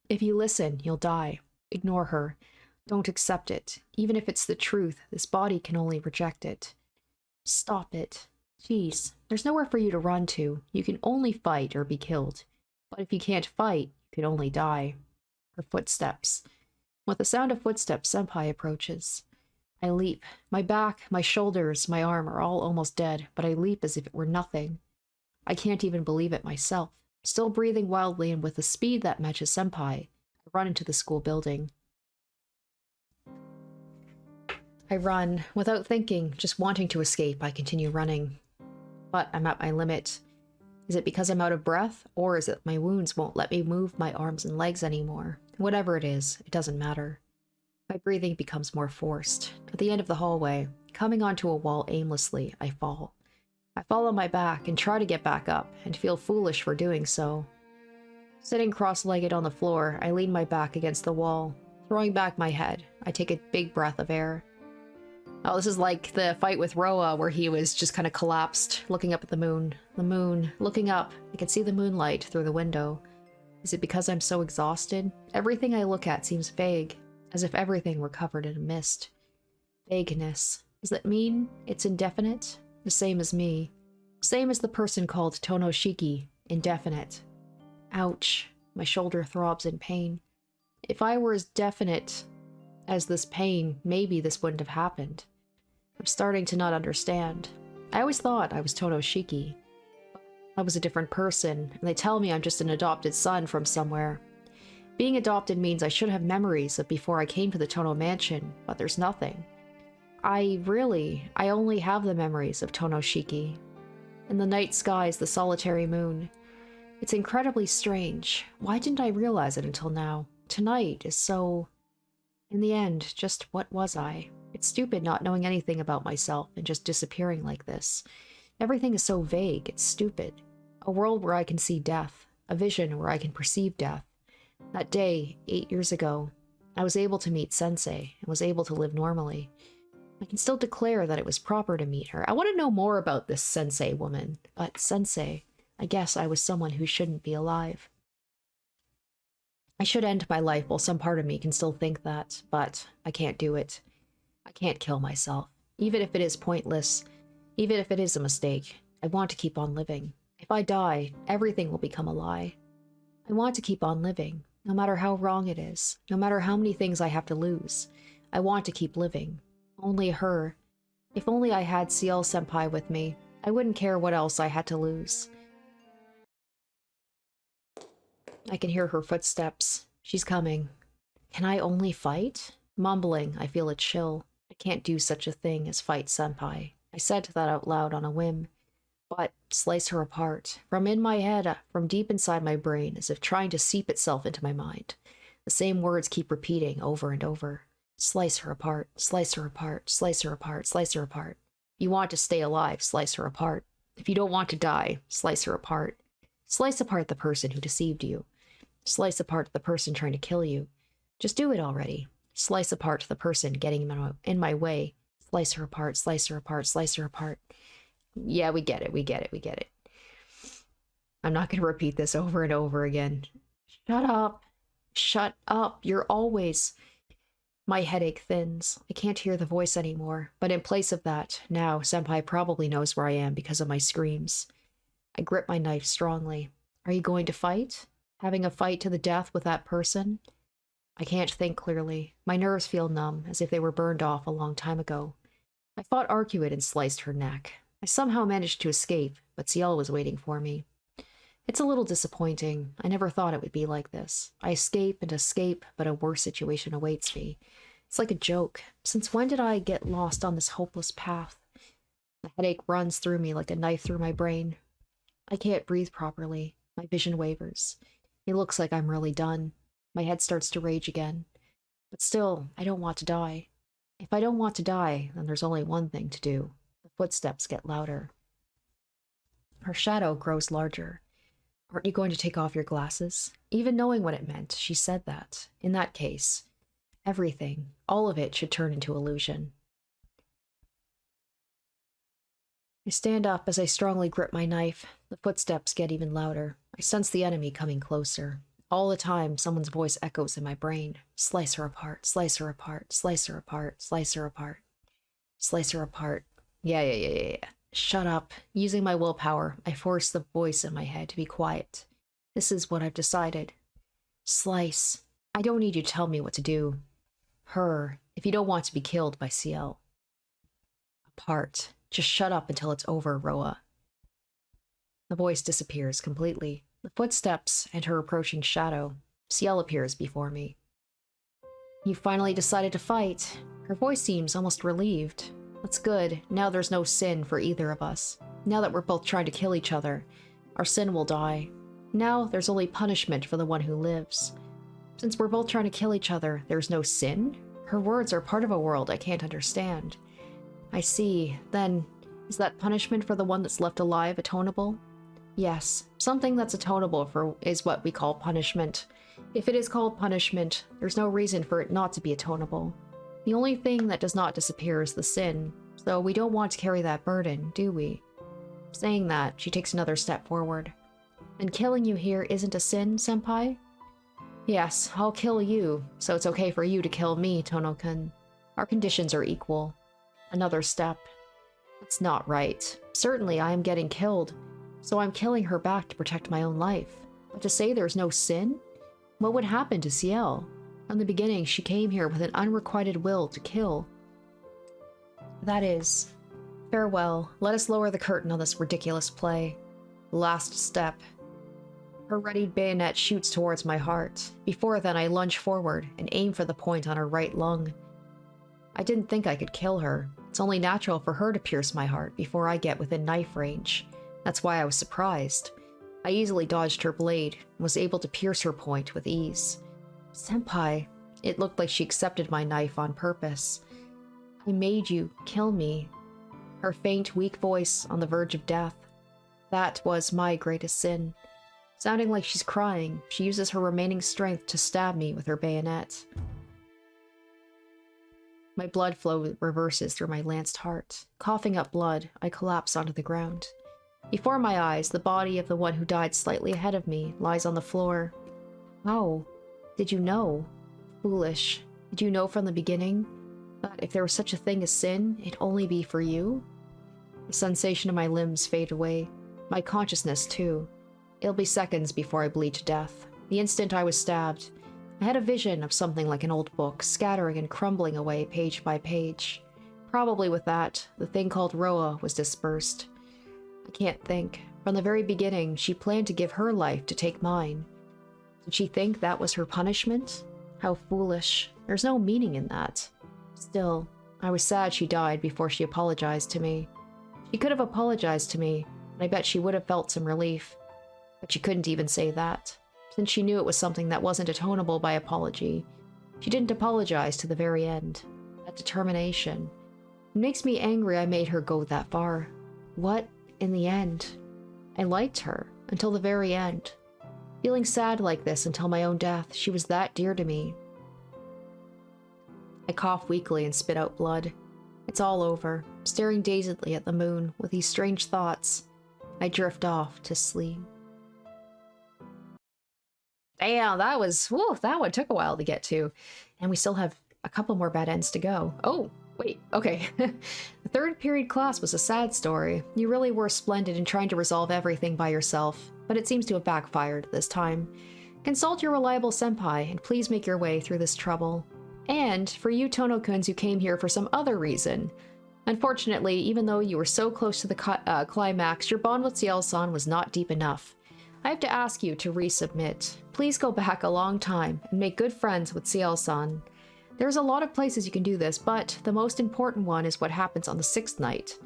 If you listen, you'll die. Ignore her. Don't accept it. Even if it's the truth, this body can only reject it. Stop it. Jeez, there's nowhere for you to run to. You can only fight or be killed. But if you can't fight, you can only die. Her footsteps. With the sound of footsteps, Senpai approaches. I leap. My back, my shoulders, my arm are all almost dead, but I leap as if it were nothing. I can't even believe it myself. Still breathing wildly and with a speed that matches Senpai, I run into the school building. I run. Without thinking, just wanting to escape, I continue running. But I'm at my limit. Is it because I'm out of breath, or is it my wounds won't let me move my arms and legs anymore? Whatever it is, it doesn't matter. My breathing becomes more forced. At the end of the hallway, coming onto a wall aimlessly, I fall. I fall on my back and try to get back up, and feel foolish for doing so. Sitting cross-legged on the floor, I lean my back against the wall. Throwing back my head, I take a big breath of air. Oh, this is like the fight with Roa, where he was just kind of collapsed, looking up at the moon. The moon. Looking up, I can see the moonlight through the window. Is it because I'm so exhausted? Everything I look at seems vague, as if everything were covered in a mist. Vagueness. Does that mean it's indefinite? The same as me. Same as the person called Tohno Shiki. Indefinite. Ouch. My shoulder throbs in pain. If I were as definite as this pain, maybe this wouldn't have happened. I'm starting to not understand. I always thought I was Tohno Shiki. I was a different person, and they tell me I'm just an adopted son from somewhere. Being adopted means I should have memories of before I came to the Tohno mansion, but there's nothing. I only have the memories of Tohno Shiki. In the night skies, the solitary moon. It's incredibly strange. Why didn't I realize it until now? Tonight is so... In the end, just what was I? It's stupid not knowing anything about myself and just disappearing like this. Everything is so vague, it's stupid. A world where I can see death. A vision where I can perceive death. That day, 8 years ago, I was able to meet Sensei and was able to live normally. I can still declare that it was proper to meet her. I want to know more about this Sensei woman, but Sensei, I guess I was someone who shouldn't be alive. I should end my life while some part of me can still think that, but I can't do it. I can't kill myself, even if it is pointless, even if it is a mistake. I want to keep on living. If I die, everything will become a lie. I want to keep on living, no matter how wrong it is, no matter how many things I have to lose. I want to keep living. Only her. If only I had Ciel Senpai with me, I wouldn't care what else I had to lose. I can hear her footsteps. She's coming. Can I only fight? Mumbling, I feel a chill. I can't do such a thing as fight senpai. I said that out loud on a whim. But slice her apart. From in my head, from deep inside my brain, as if trying to seep itself into my mind. The same words keep repeating over and over. Slice her apart, slice her apart, slice her apart, slice her apart. You want to stay alive, slice her apart. If you don't want to die, slice her apart. Slice apart the person who deceived you. Slice apart the person trying to kill you. Just do it already. Slice apart the person getting in my way. Slice her apart, slice her apart, slice her apart. Yeah, we get it, we get it, we get it. I'm not going to repeat this over and over again. Shut up. Shut up. You're always... My headache thins. I can't hear the voice anymore, but in place of that, now Senpai probably knows where I am because of my screams. I grip my knife strongly. Are you going to fight? Having a fight to the death with that person? I can't think clearly. My nerves feel numb, as if they were burned off a long time ago. I fought Arcueid and sliced her neck. I somehow managed to escape, but Ciel was waiting for me. It's a little disappointing. I never thought it would be like this. I escape and escape, but a worse situation awaits me. It's like a joke. Since when did I get lost on this hopeless path? The headache runs through me like a knife through my brain. I can't breathe properly. My vision wavers. It looks like I'm really done. My head starts to rage again. But still, I don't want to die. If I don't want to die, then there's only one thing to do. The footsteps get louder. Her shadow grows larger. Aren't you going to take off your glasses? Even knowing what it meant, she said that. In that case, everything, all of it should turn into illusion. I stand up as I strongly grip my knife. The footsteps get even louder. I sense the enemy coming closer. All the time, someone's voice echoes in my brain. Slice her apart, slice her apart, slice her apart, slice her apart. Slice her apart. Yeah. Shut up. Using my willpower, I force the voice in my head to be quiet. This is what I've decided. Slice. I don't need you to tell me what to do. Her, if you don't want to be killed by Ciel. Apart. Just shut up until it's over, Roa. The voice disappears completely. The footsteps and her approaching shadow. Ciel appears before me. You finally decided to fight. Her voice seems almost relieved. That's good. Now there's no sin for either of us. Now that we're both trying to kill each other, our sin will die. Now there's only punishment for the one who lives. Since we're both trying to kill each other, there's no sin? Her words are part of a world I can't understand. I see. Then, is that punishment for the one that's left alive atonable? Yes, something that's atonable for is what we call punishment. If it is called punishment, there's no reason for it not to be atonable. The only thing that does not disappear is the sin, so we don't want to carry that burden, do we? Saying that, she takes another step forward. And killing you here isn't a sin, senpai? Yes, I'll kill you, so it's okay for you to kill me, Tohno-kun. Our conditions are equal. Another step. That's not right. Certainly I am getting killed, so I'm killing her back to protect my own life. But to say there's no sin? What would happen to Ciel? From the beginning, she came here with an unrequited will to kill. That is... Farewell. Let us lower the curtain on this ridiculous play. Last step. Her readied bayonet shoots towards my heart. Before then, I lunge forward and aim for the point on her right lung. I didn't think I could kill her. It's only natural for her to pierce my heart before I get within knife range. That's why I was surprised. I easily dodged her blade and was able to pierce her point with ease. Senpai, it looked like she accepted my knife on purpose. I made you kill me. Her faint, weak voice on the verge of death. That was my greatest sin. Sounding like she's crying, she uses her remaining strength to stab me with her bayonet. My blood flow reverses through my lanced heart. Coughing up blood, I collapse onto the ground. Before my eyes, the body of the one who died slightly ahead of me lies on the floor. How? Did you know? Foolish. Did you know from the beginning that if there was such a thing as sin, it'd only be for you? The sensation of my limbs fade away. My consciousness, too. It'll be seconds before I bleed to death. The instant I was stabbed, I had a vision of something like an old book, scattering and crumbling away page by page. Probably with that, the thing called Roa was dispersed. I can't think. From the very beginning, she planned to give her life to take mine. Did she think that was her punishment? How foolish. There's no meaning in that. Still, I was sad she died before she apologized to me. She could have apologized to me, and I bet she would have felt some relief. But she couldn't even say that, since she knew it was something that wasn't atonable by apology. She didn't apologize to the very end. That determination. It makes me angry I made her go that far. What, in the end? I liked her, until the very end. Feeling sad like this until my own death, she was that dear to me. I cough weakly and spit out blood. It's all over, staring dazedly at the moon with these strange thoughts. I drift off to sleep. Damn, that one took a while to get to. And we still have a couple more bad ends to go. Oh, wait, okay. The third period class was a sad story. You really were splendid in trying to resolve everything by yourself, but it seems to have backfired this time. Consult your reliable senpai, and please make your way through this trouble. And for you Tohno-kuns who came here for some other reason. Unfortunately, even though you were so close to the climax, your bond with Ciel-san was not deep enough. I have to ask you to resubmit. Please go back a long time and make good friends with Ciel-san. There's a lot of places you can do this, but the most important one is what happens on the 6th night.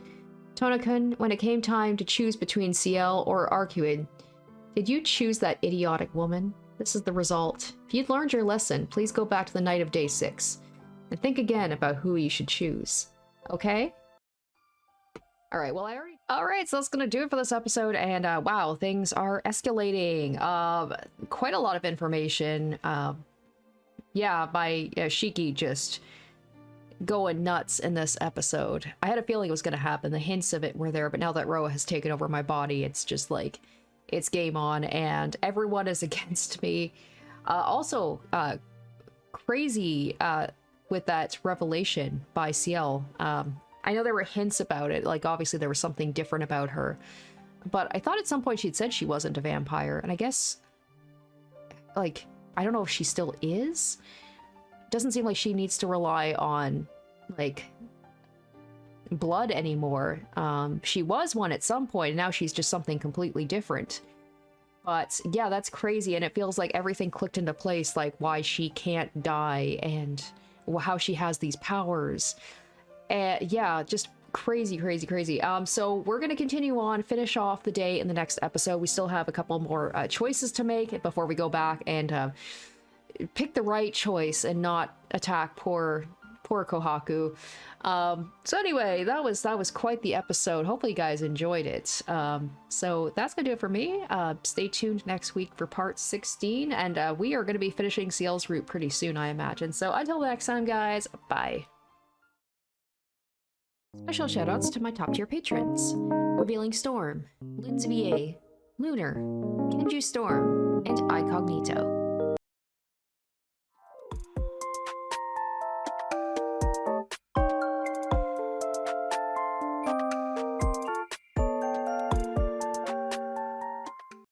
Tohno-kun, when it came time to choose between Ciel or Arcueid, did you choose that idiotic woman? This is the result. If you'd learned your lesson, please go back to the night of day 6 and think again about who you should choose. Okay? Alright, well Alright, so that's gonna do it for this episode, and wow, things are escalating. Quite a lot of information. Yeah, by Shiki just going nuts in this episode. I had a feeling it was gonna happen. The hints of it were there, but now that Roa has taken over my body, it's just like, it's game on, and everyone is against me. Also, crazy with that revelation by Ciel. I know there were hints about it, like obviously there was something different about her, but I thought at some point she'd said she wasn't a vampire, and I guess, like, I don't know if she still is? Doesn't seem like she needs to rely on, like, blood anymore. She was one at some point, and now she's just something completely different. But yeah, that's crazy, and it feels like everything clicked into place, like why she can't die and how she has these powers. Yeah, just crazy, crazy, crazy. So we're gonna continue on, finish off the day in the next episode. We still have a couple more choices to make before we go back and pick the right choice and not attack poor Kohaku. So anyway, that was quite the episode. Hopefully you guys enjoyed it. So that's gonna do it for me. Stay tuned next week for part 16, and we are gonna be finishing Ciel's route pretty soon, I imagine. So until next time, guys, bye. Special shoutouts to my top tier patrons: Revealing Storm, Linz VA, Lunar, Kenju Storm, and Icognito.